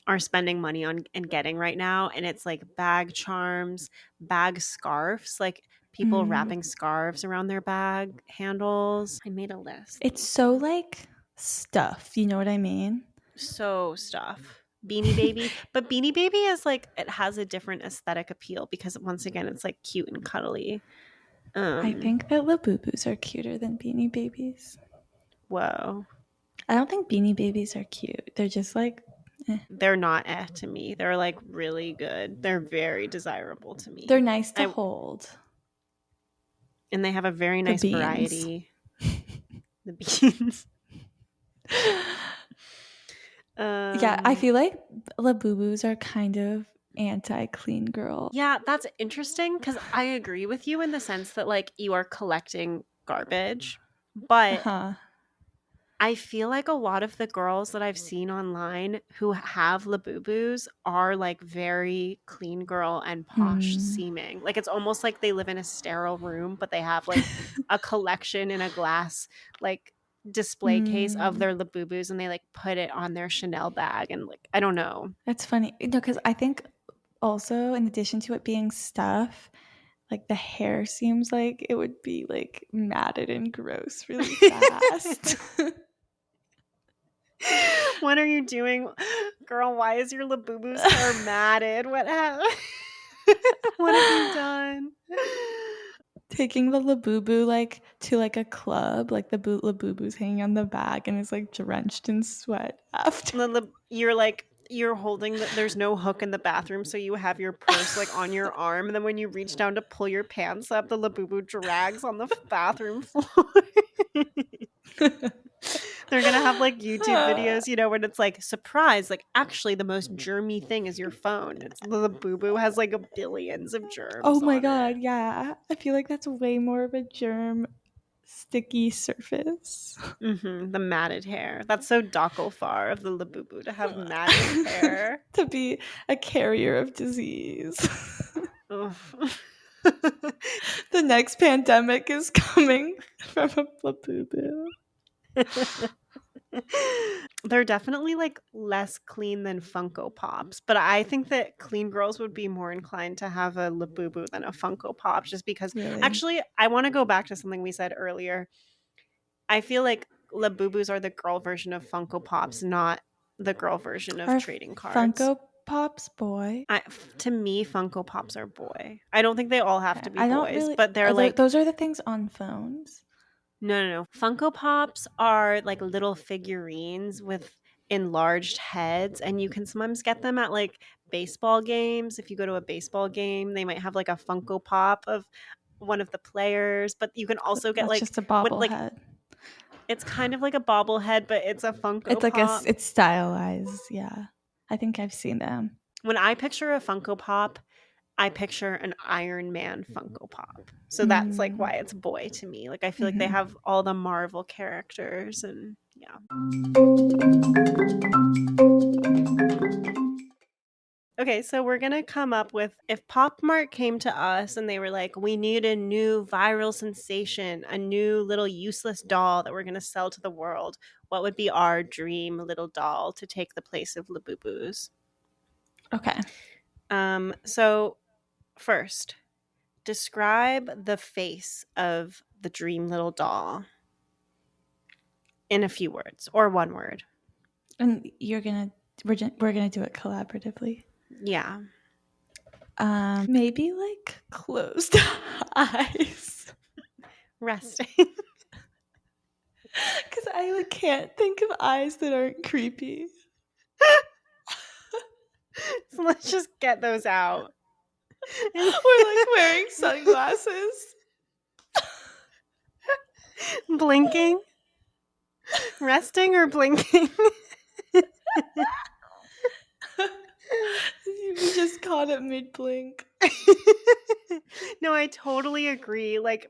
are spending money on and getting right now. And it's like bag charms, bag scarves, like people wrapping scarves around their bag handles. I made a list. It's so like stuff, you know what I mean? So stuff. Beanie Baby. But Beanie Baby is like, it has a different aesthetic appeal because once again, it's like cute and cuddly. I think that Labubus are cuter than Beanie Babies. Whoa. I don't think Beanie Babies are cute. They're just like, They're not to me. They're like really good. They're very desirable to me. They're nice to hold. And they have a very nice variety. The beans. Yeah, I feel like Labubus are kind of anti-clean girl. Yeah, that's interesting because I agree with you in the sense that like you are collecting garbage, but I feel like a lot of the girls that I've seen online who have Labubus are like very clean girl and posh seeming. Like it's almost like they live in a sterile room, but they have like a collection in a glass like display case of their Labubus and they like put it on their Chanel bag and like I don't know. That's funny. No, because I think also in addition to it being stuff, like the hair seems like it would be like matted and gross really fast. What are you doing? Girl, why is your Labubu's hair matted? What have you done? Taking the Labubu like to like a club, like the Labubu's hanging on the bag and is like drenched in sweat after. You're like you're holding there's no hook in the bathroom, so you have your purse like on your arm, and then when you reach down to pull your pants up, the Labubu drags on the bathroom floor. They're gonna have like YouTube videos, you know, when it's like, surprise, like actually the most germy thing is your phone. It's the Labubu has like billions of germs. Oh my on god, it. yeah. I feel like that's way more of a germ sticky surface. The matted hair. That's so Dockle-far of the Labubu to have matted hair. To be a carrier of disease. Ugh. The next pandemic is coming from a Labubu. They're definitely like less clean than Funko Pops, but I think that clean girls would be more inclined to have a Labubu than a Funko Pop, just because. Really? Actually, I want to go back to something we said earlier. I feel like Labubus are the girl version of Funko Pops, not the girl version of Are trading cards. Funko Pops boy? To me, Funko Pops are boy. I don't think they all have to be I don't boys, really. but they're like those are the things on phones. no. Funko Pops are like little figurines with enlarged heads, and you can sometimes get them at like baseball games. If you go to a baseball game, they might have like a Funko Pop of one of the players, but you can also get That's like just a what like bobblehead. it's kind of like a bobblehead, but it's a Funko It's like Pop. it's stylized. Yeah, I think I've seen them. When I picture a Funko Pop, I picture an Iron Man Funko Pop. So that's like why it's boy to me. Like I feel like they have all the Marvel characters and yeah. Okay, so we're going to come up with, if Pop Mart came to us and they were like, we need a new viral sensation, a new little useless doll that we're going to sell to the world, what would be our dream little doll to take the place of Labubu's? Okay. So first, describe the face of the dream little doll in a few words or one word. And we're gonna do it collaboratively. Yeah. Maybe like closed eyes. Resting. Because I like can't think of eyes that aren't creepy. So let's just get those out. Or like wearing sunglasses. Blinking? Resting or blinking? We just caught it mid blink. No, I totally agree. Like,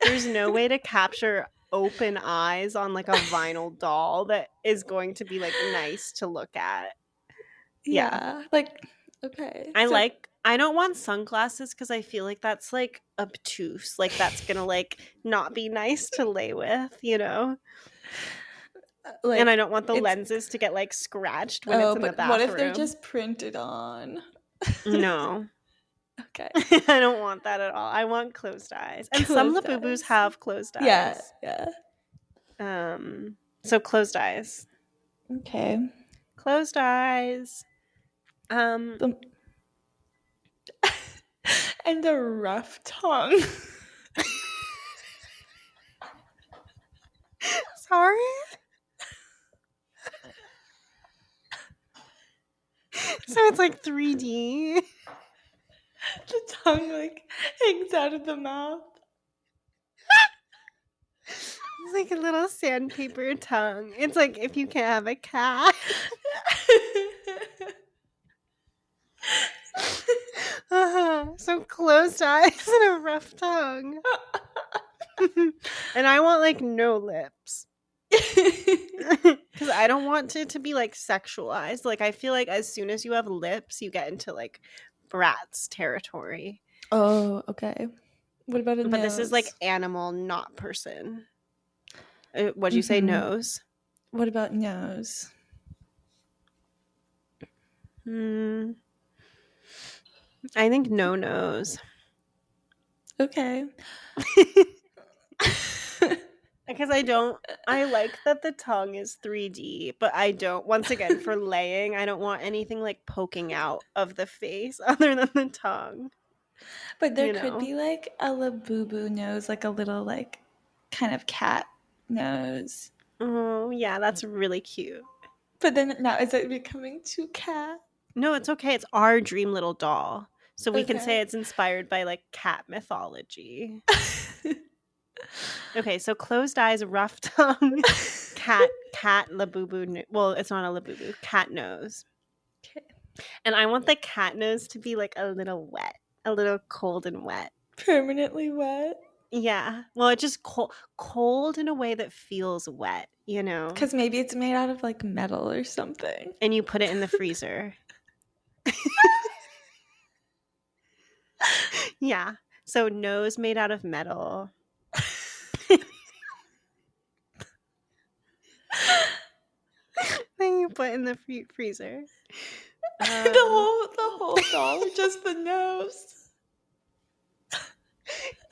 there's no way to capture open eyes on like a vinyl doll that is going to be like nice to look at. Yeah. Like, okay. I don't want sunglasses because I feel like that's like obtuse. Like that's gonna like not be nice to lay with, you know? Like, and I don't want the lenses to get like scratched when it's in the bathroom. What if they're just printed on? No. Okay. I don't want that at all. I want closed eyes. And some Labubus have closed eyes. Yeah. So closed eyes. Okay. Closed eyes. And a rough tongue. Sorry? So it's like 3D. The tongue like hangs out of the mouth. It's like a little sandpaper tongue. It's like if you can't have a cat. So closed eyes and a rough tongue. And I want like no lips. Because I don't want it to be like sexualized. Like I feel like as soon as you have lips, you get into like Bratz territory. Oh, okay. What about a nose? But this is like animal, not person. What'd you say, nose? What about nose? I think no nose. Okay. Because I like that the tongue is 3D, but I don't, once again, for laying, I don't want anything like poking out of the face other than the tongue. But there could be like a Labubu nose, like a little like kind of cat nose. Oh, yeah, that's really cute. But then now is it becoming too cat? No, it's okay. It's our dream little doll. So we can say Okay. it's inspired by like cat mythology. Okay, so closed eyes, rough tongue, cat Labubu. Well, it's not a Labubu. Cat nose. Okay. And I want the cat nose to be like a little wet, a little cold and wet. Permanently wet? Yeah. Well, it's just cold in a way that feels wet, you know? Because maybe it's made out of like metal or something. And you put it in the freezer. Yeah. So nose made out of metal. Then you put in the freezer. The whole doll or just the nose?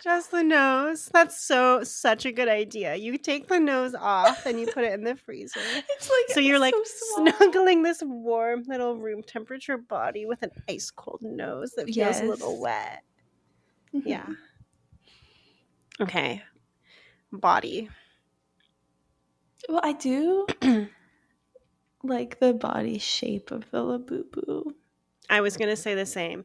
Just the nose. That's such a good idea. You take the nose off and you put it in the freezer. It's like So you're like so small. snuggling this warm little room temperature body with an ice cold nose that feels a little Yes. wet. Mhm. Yeah. Okay. Body. Well, I do like the body shape of the Labubu. I was going to say the same.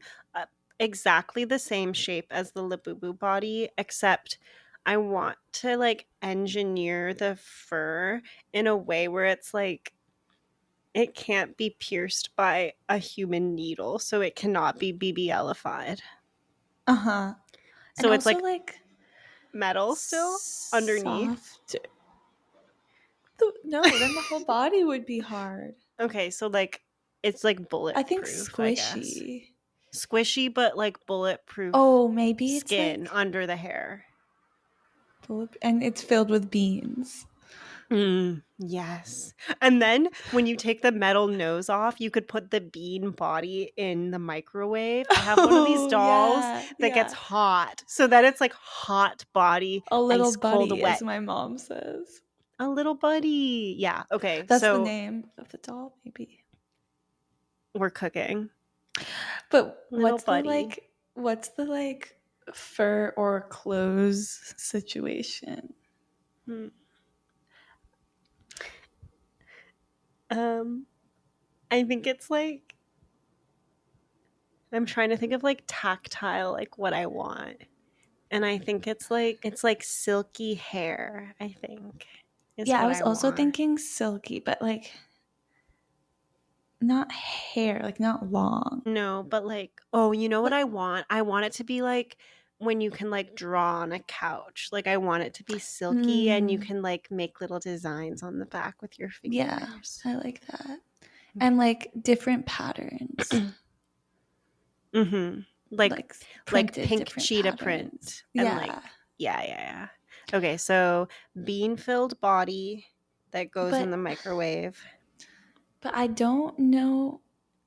Exactly the same shape as the Labubu body, except I want to like engineer the fur in a way where it's like it can't be pierced by a human needle, so it cannot be BBLified. Uh-huh. So And it's also like metal still underneath. softer. No, then the whole body would be hard. Okay, so like it's like bulletproof, I think I guess. squishy. Squishy, but like bulletproof Oh, maybe skin it's like under the hair. and it's filled with beans. Yes. And then when you take the metal nose off, you could put the bean body in the microwave. I have one of these Oh, dolls yeah, that yeah. gets hot. So that it's like hot body, A little ice cold buddy, wet. as my mom says. A little buddy. Yeah. Okay. That's so the name of the doll, maybe. we're cooking. But Little what's buddy. the like fur or clothes situation? I think it's like I'm trying to think of like tactile, like what I want. And I think it's like silky hair, I think. Is Yeah, I what was I also want. thinking silky, but like not hair, like not long. No, but like, oh, you know what I want? I want it to be like when you can like draw on a couch. Like I want it to be silky and you can like make little designs on the back with your fingers. Yeah, I like that. And like different patterns. Mm-hmm. Like pink different cheetah patterns. print. Yeah. And like yeah. Okay, so bean filled body that goes in the microwave. But I don't know.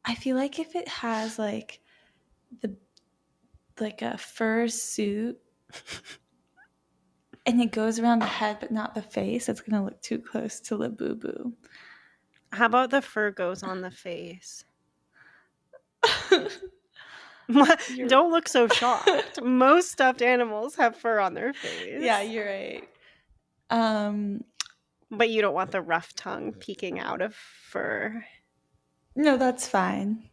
I feel like if it has like a fur suit and it goes around the head but not the face, it's gonna look too close to Labubu. How about the fur goes on the face? Don't look so shocked. Most stuffed animals have fur on their face. Yeah, you're right. But you don't want the rough tongue peeking out of fur. No, that's fine.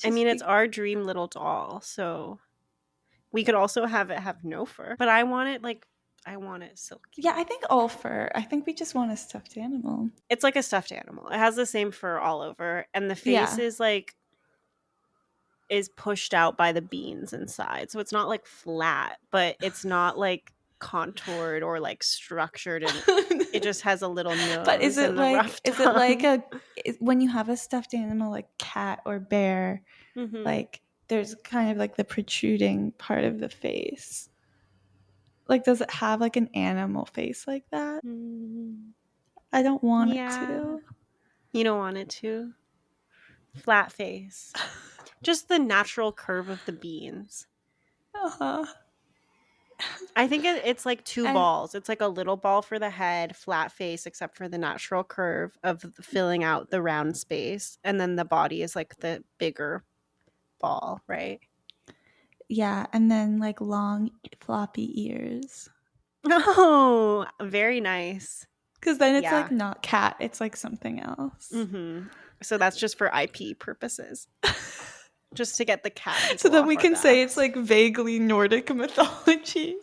It's our dream little doll, so we could also have it have no fur. But I want it silky. Yeah, I think all fur. I think we just want a stuffed animal. It's like a stuffed animal. It has the same fur all over, and the face is pushed out by the beans inside. So it's not like flat, but it's not like contoured or like structured, and it just has a little nose. But is it like tongue. When you have a stuffed animal like cat or bear, like there's kind of like the protruding part of the face. Like, does it have like an animal face like that? I don't want it to. You don't want it to? Flat face. Just the natural curve of the beans. Uh-huh. I think it's like two balls. It's like a little ball for the head, flat face, except for the natural curve of filling out the round space. And then the body is like the bigger ball, right? Yeah, and then like long floppy ears. Oh, very nice. Because then it's Yeah. like not cat, it's like something else. Mm-hmm. So that's just for IP purposes. Just to get the cat people So then off we our can say it's backs. like vaguely Nordic mythology.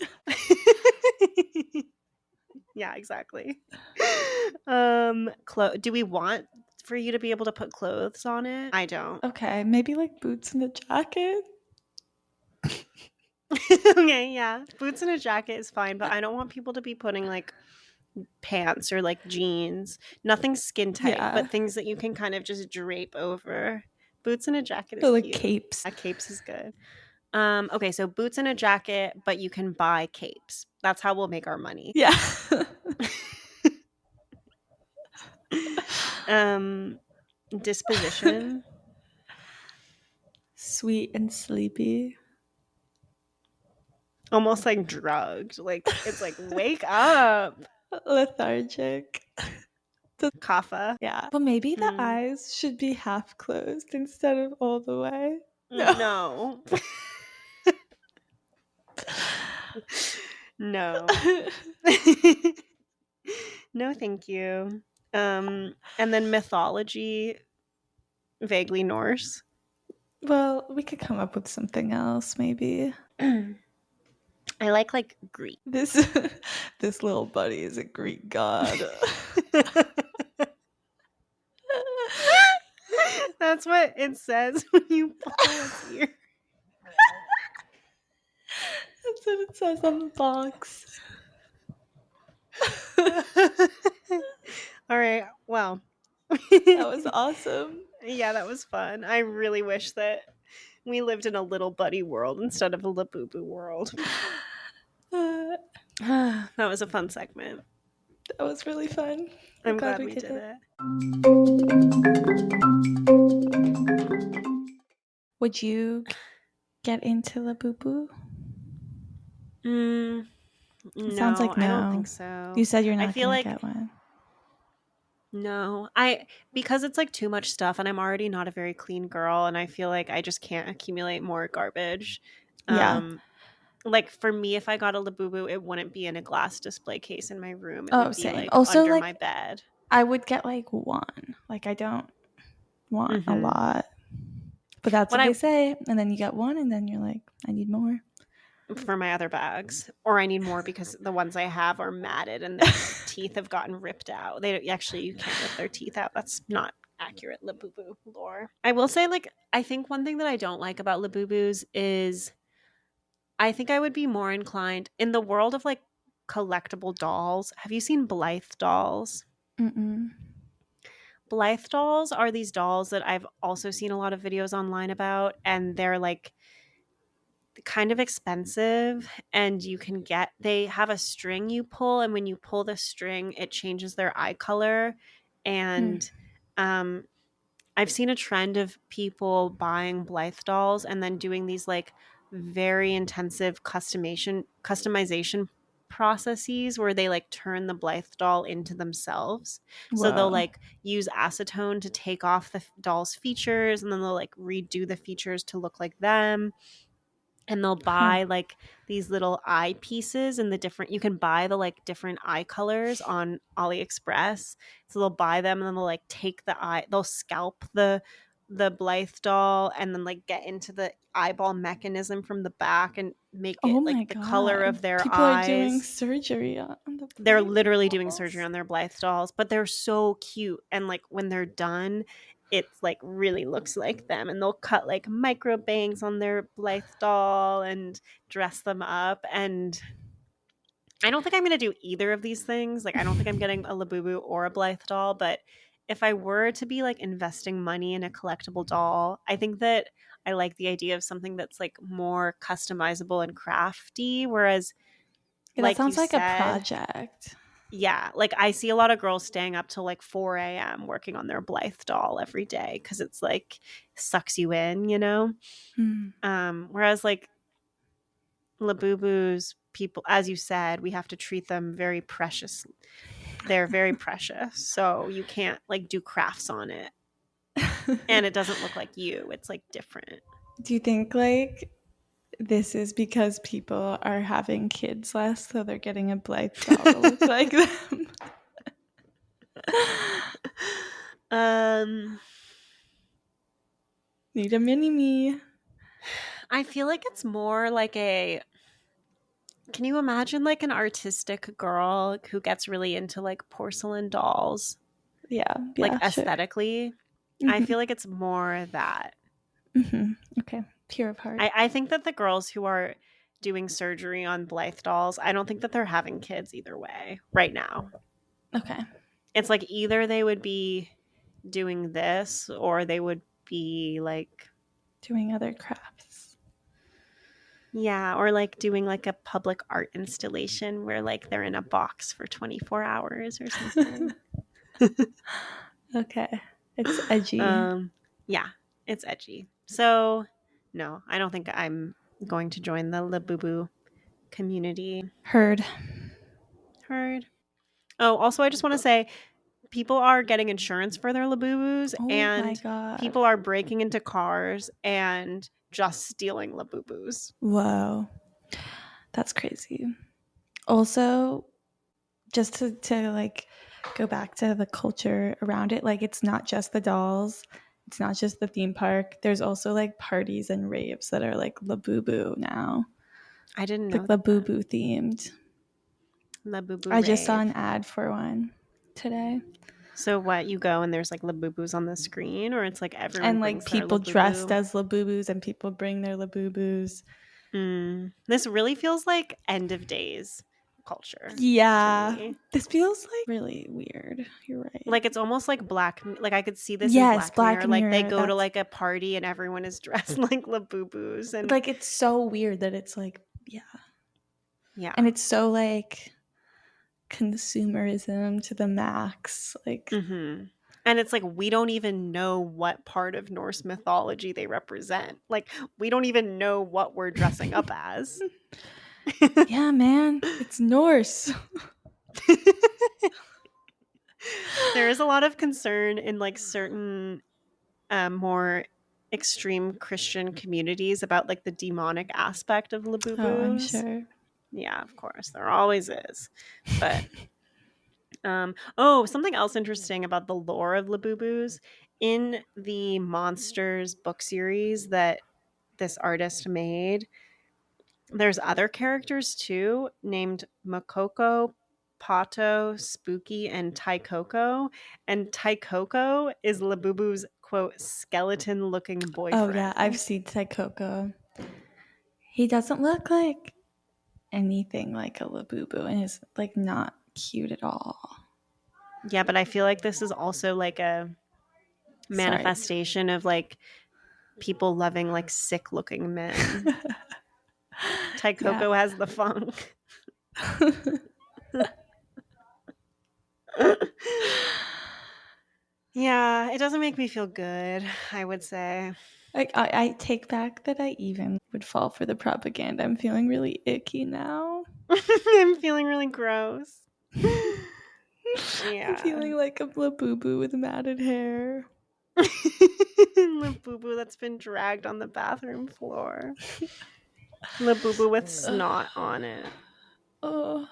Yeah, exactly. Do we want for you to be able to put clothes on it? I don't. Okay, maybe like boots and a jacket. Okay, yeah. Boots and a jacket is fine, but I don't want people to be putting like pants or like jeans. Nothing skin tight, Yeah. but things that you can kind of just drape over. Boots and a jacket is Or like cute. capes. Yeah, capes is good. Okay, so boots and a jacket, but you can buy capes. That's how we'll make our money. Yeah. Disposition. Sweet and sleepy. Almost like drugged. Like it's like wake up. Lethargic. Kapha. Yeah. Well, maybe the Hmm. eyes should be half closed instead of all the way. No. No. No, thank you. And then mythology, vaguely Norse. Well, we could come up with something else, maybe. I like Greek. This this little buddy is a Greek god. That's what it says when you pull its ear. That's what it says on the box. All right. Well, That was awesome. Yeah, that was fun. I really wish that we lived in a little buddy world instead of a Labubu world. That was a fun segment. That was really fun. I'm glad we did it. Would you get into Labubu? No, Sounds like I don't no. think so. You said you're not feel gonna like get one. no, because it's like too much stuff, and I'm already not a very clean girl, and I feel like I just can't accumulate more garbage. Yeah. Like for me, if I got a Labubu, it wouldn't be in a glass display case in my room. It Oh, would be same. like Also, under like, my bed. I would get like one. Like I don't want a Mhm. lot. But that's What what I- they say. And then you get one and then you're like, I need more. For my other bags, or I need more because the ones I have are matted and their teeth have gotten ripped out. They actually, you can't rip their teeth out. That's not accurate Labubu lore. I will say, like, I think one thing that I don't like about Labubus is I think I would be more inclined in the world of like collectible dolls. Have you seen Blythe dolls? Mm-mm. Blythe dolls are these dolls that I've also seen a lot of videos online about, and they're like kind of expensive, and they have a string you pull, and when you pull the string it changes their eye color. And I've seen a trend of people buying Blythe dolls and then doing these like very intensive customization processes where they like turn the Blythe doll into themselves. So they'll Whoa. like use acetone to take off the doll's features, and then they'll like redo the features to look like them. And they'll buy like these little eye pieces and you can buy the like different eye colors on AliExpress. So they'll buy them and then they'll like take they'll scalp the Blythe doll and then like get into the eyeball mechanism from the back and make Oh it my like the god. color of their People eyes. are doing surgery on the They're Blythe literally doing dolls. surgery on their Blythe dolls, but they're so cute. And like when they're done, it's like really looks like them, and they'll cut like micro bangs on their Blythe doll and dress them up. And I don't think I'm going to do either of these things. Like I don't think I'm getting a Labubu or a Blythe doll, but if I were to be like investing money in a collectible doll, I think that I like the idea of something that's like more customizable and crafty. Whereas Yeah, like that sounds you like said, a project. yeah, like I see a lot of girls staying up till like 4 a.m. working on their Blythe doll every day because it's like sucks you in, you know? Whereas like Labubus, people, as you said, we have to treat them very precious. They're very precious. So you can't like do crafts on it. And it doesn't look like you. It's like different. Do you think like this is because people are having kids less, so they're getting a Blythe doll that looks like them? Need a mini me. I feel like it's more like a. Can you imagine like an artistic girl who gets really into like porcelain dolls, Yeah, like sure. aesthetically? I feel like it's more that. Okay, pure of heart. I think that the girls who are doing surgery on Blythe dolls, I don't think that they're having kids either way right now. Okay. It's like either they would be doing this or they would be like Doing other crafts. yeah, or like doing like a public art installation where like they're in a box for 24 hours or something. Okay. It's edgy. Yeah, it's edgy. So, no, I don't think I'm going to join the Labubu community. Heard. Oh, also, I just want to say people are getting insurance for their Labubus, Oh my and God. people are breaking into cars and just stealing Labubus. Whoa. That's crazy. Also, just to like go back to the culture around it, like it's not just the dolls, it's not just the theme park. There's also like parties and raves that are like Labubu now. I didn't know Like that. Labubu themed. Labubu I just saw rave. an ad for one today. So what, you go and there's like Labubus on the screen, or it's like everyone And like brings their people dressed Labubu? as Labubus and people bring their Labubus. This really feels like end of days culture. Yeah. To me. This feels like really weird. You're right. Like it's almost like like I could see this in Yes, Black Mirror. Like they Mirror, go to that's- like a party and everyone is dressed like Labubus and like it's so weird that it's like, yeah. yeah. And it's so like consumerism to the max. Like And it's like we don't even know what part of Norse mythology they represent. Like we don't even know what we're dressing up as. yeah, man, it's Norse. There is a lot of concern in like certain more extreme Christian communities about like the demonic aspect of Labubus. Oh, I'm sure. Yeah, of course, there always is. But something else interesting about the lore of Labubus in the Monsters book series that this artist made. There's other characters too, named Makoko, Pato, Spooky, and Taikoko. And Taikoko is Labubu's quote skeleton-looking boyfriend. Oh yeah, I've seen Taikoko. He doesn't look like anything like a Labubu and is like not cute at all. Yeah, but I feel like this is also like a manifestation of like people loving like sick-looking men. Taikoko has the funk. Yeah, it doesn't make me feel good, I would say. Like I take back that I even would fall for the propaganda. I'm feeling really icky now. I'm feeling really gross. Yeah. I'm feeling like a Labubu with matted hair. Labubu that's been dragged on the bathroom floor. Labubu with snot on it. Oh.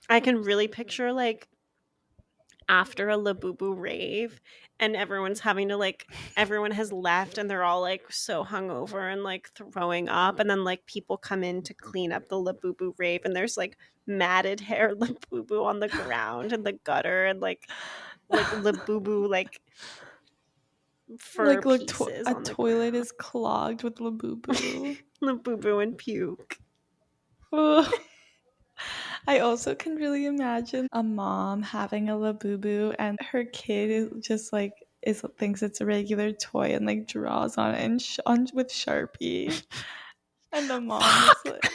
I can really picture like after a Labubu rave and everyone's having to like everyone has left and they're all like so hungover and like throwing up, and then like people come in to clean up the Labubu rave and there's like matted hair Labubu on the ground and the gutter and like Labubu like fur like look, pieces a on the toilet ground. is clogged with Labubu. Labubu and puke. I also can really imagine a mom having a Labubu and her kid is just like thinks it's a regular toy and like draws on it and with Sharpie, and the mom is like,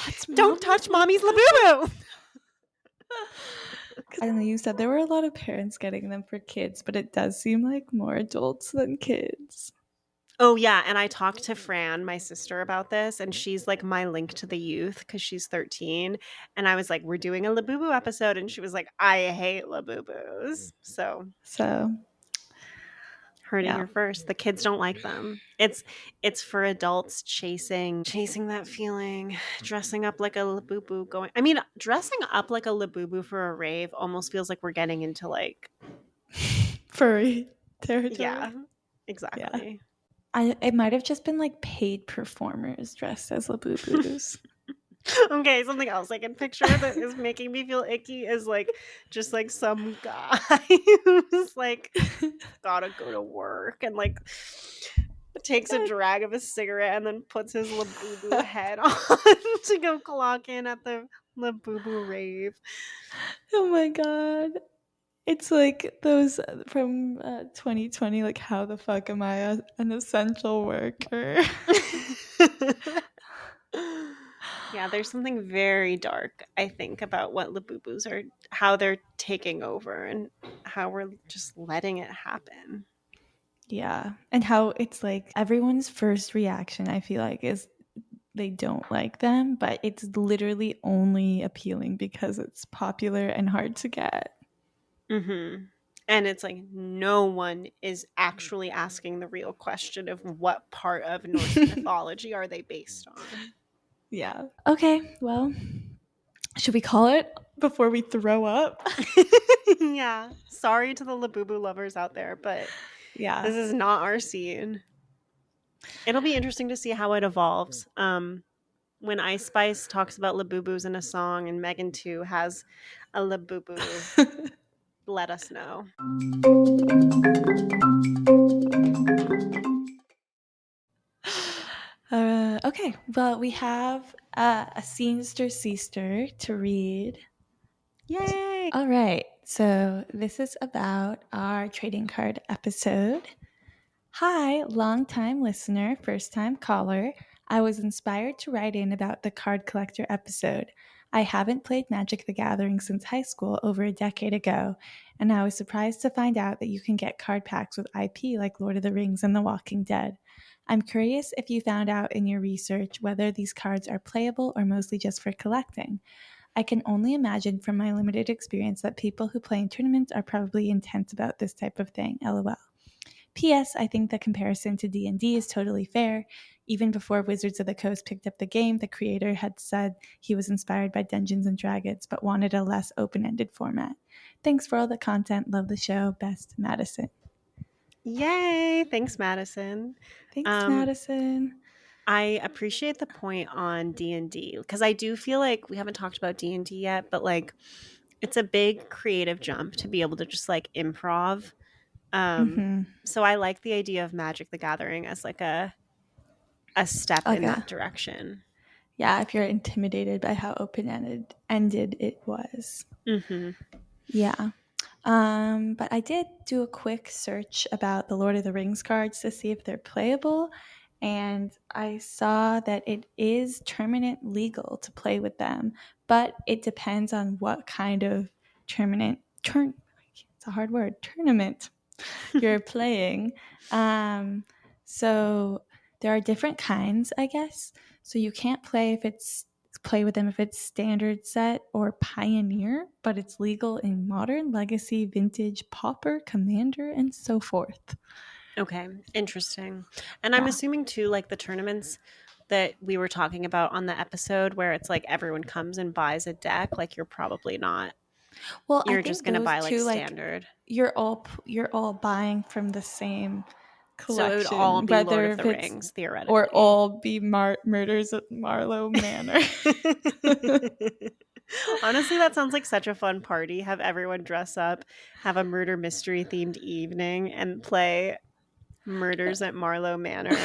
"That's Don't touch mommy's Labubu." I don't know. You said there were a lot of parents getting them for kids, but it does seem like more adults than kids. Oh, yeah. And I talked to Fran, my sister, about this, and she's like my link to the youth because she's 13. And I was like, we're doing a Labubu episode. And she was like, I hate Labubus. So Heard it Yeah. here first. The kids don't like them. It's for adults chasing that feeling, dressing up like a Labubu going. I mean, dressing up like a Labubu for a rave almost feels like we're getting into like Furry territory. yeah, exactly. It might have just been like paid performers dressed as Labubus. Okay, something else I can picture that is making me feel icky is like just like some guy who's like gotta go to work and like takes a drag of a cigarette and then puts his Labubu head on to go clock in at the Labubu rave. Oh my god. It's like those from 2020, like, how the fuck am I an essential worker? Yeah, there's something very dark, I think, about what Labubus are, how they're taking over and how we're just letting it happen. Yeah. And how it's like everyone's first reaction, I feel like, is they don't like them, but it's literally only appealing because it's popular and hard to get. Mm-hmm. And it's like no one is actually asking the real question of what part of Norse mythology are they based on. Yeah. Okay, well, should we call it before we throw up? Yeah. Sorry to the Labubu lovers out there, but Yeah. this is not our scene. It'll be interesting to see how it evolves. When Ice Spice talks about Labubus in a song and Megan 2 has a Labubu, let us know. Okay, well, we have a Scenester to read. Yay! All right, so this is about our trading card episode. Hi, long-time listener, first-time caller. I was inspired to write in about the card collector episode. I haven't played Magic the Gathering since high school over a decade ago, and I was surprised to find out that you can get card packs with IP like Lord of the Rings and The Walking Dead. I'm curious if you found out in your research whether these cards are playable or mostly just for collecting. I can only imagine from my limited experience that people who play in tournaments are probably intense about this type of thing, lol. P.S. I think the comparison to D&D is totally fair. Even before Wizards of the Coast picked up the game, the creator had said he was inspired by Dungeons & Dragons, but wanted a less open-ended format. Thanks for all the content. Love the show. Best, Madison. Yay! Thanks, Madison. Thanks, Madison. I appreciate the point on D&D because I do feel like we haven't talked about D&D yet, but like it's a big creative jump to be able to just like improv. So I like the idea of Magic the Gathering as like a step in that direction. Yeah, if you're intimidated by how open-ended it was. Mm-hmm. Yeah. But I did do a quick search about the Lord of the Rings cards to see if they're playable, and I saw that it is tournament legal to play with them, but it depends on what kind of tournament you're playing. So there are different kinds, I guess. So you can't play with them if it's standard set or pioneer, but it's legal in modern, legacy, vintage, pauper, commander, and so forth. Okay, interesting. And I'm assuming too, like the tournaments that we were talking about on the episode where it's like everyone comes and buys a deck, like you're probably not. Well, you're just going to buy like standard. You're all buying from the same collection. So it would all be Lord of the Rings, theoretically. Or all be Murders at Marlowe Manor. Honestly, that sounds like such a fun party. Have everyone dress up, have a murder mystery themed evening, and play Murders at Marlowe Manor.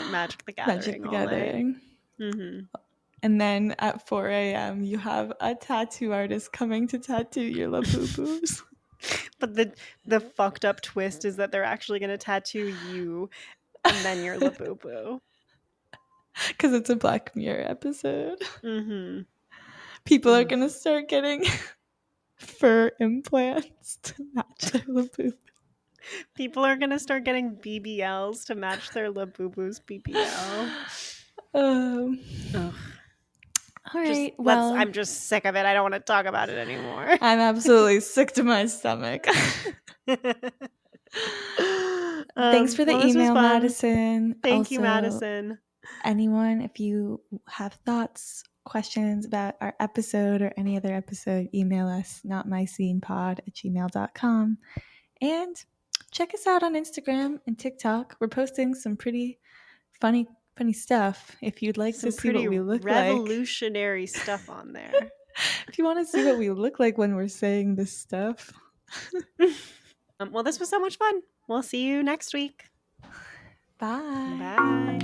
Magic the Gathering. Mm-hmm. And then at 4 a.m. you have a tattoo artist coming to tattoo your Labubus. But the fucked up twist is that they're actually going to tattoo you and then your Labubu. Because it's a Black Mirror episode. Mm-hmm. People are going to start getting fur implants to match their Labubu. People are going to start getting BBLs to match their Labubu's BBL. Ugh. All right. I'm just sick of it. I don't want to talk about it anymore. I'm absolutely sick to my stomach. Thanks for the well, this was email, fun. Madison. Thank you, Also, Madison. anyone, if you have thoughts, questions about our episode or any other episode, email us notmyscenepod@gmail.com. And check us out on Instagram and TikTok. We're posting some pretty funny stuff. If you'd like Some to see what pretty we look revolutionary stuff on there. if you want to see what we look like when we're saying this stuff. Well, this was so much fun. We'll see you next week. Bye. Bye.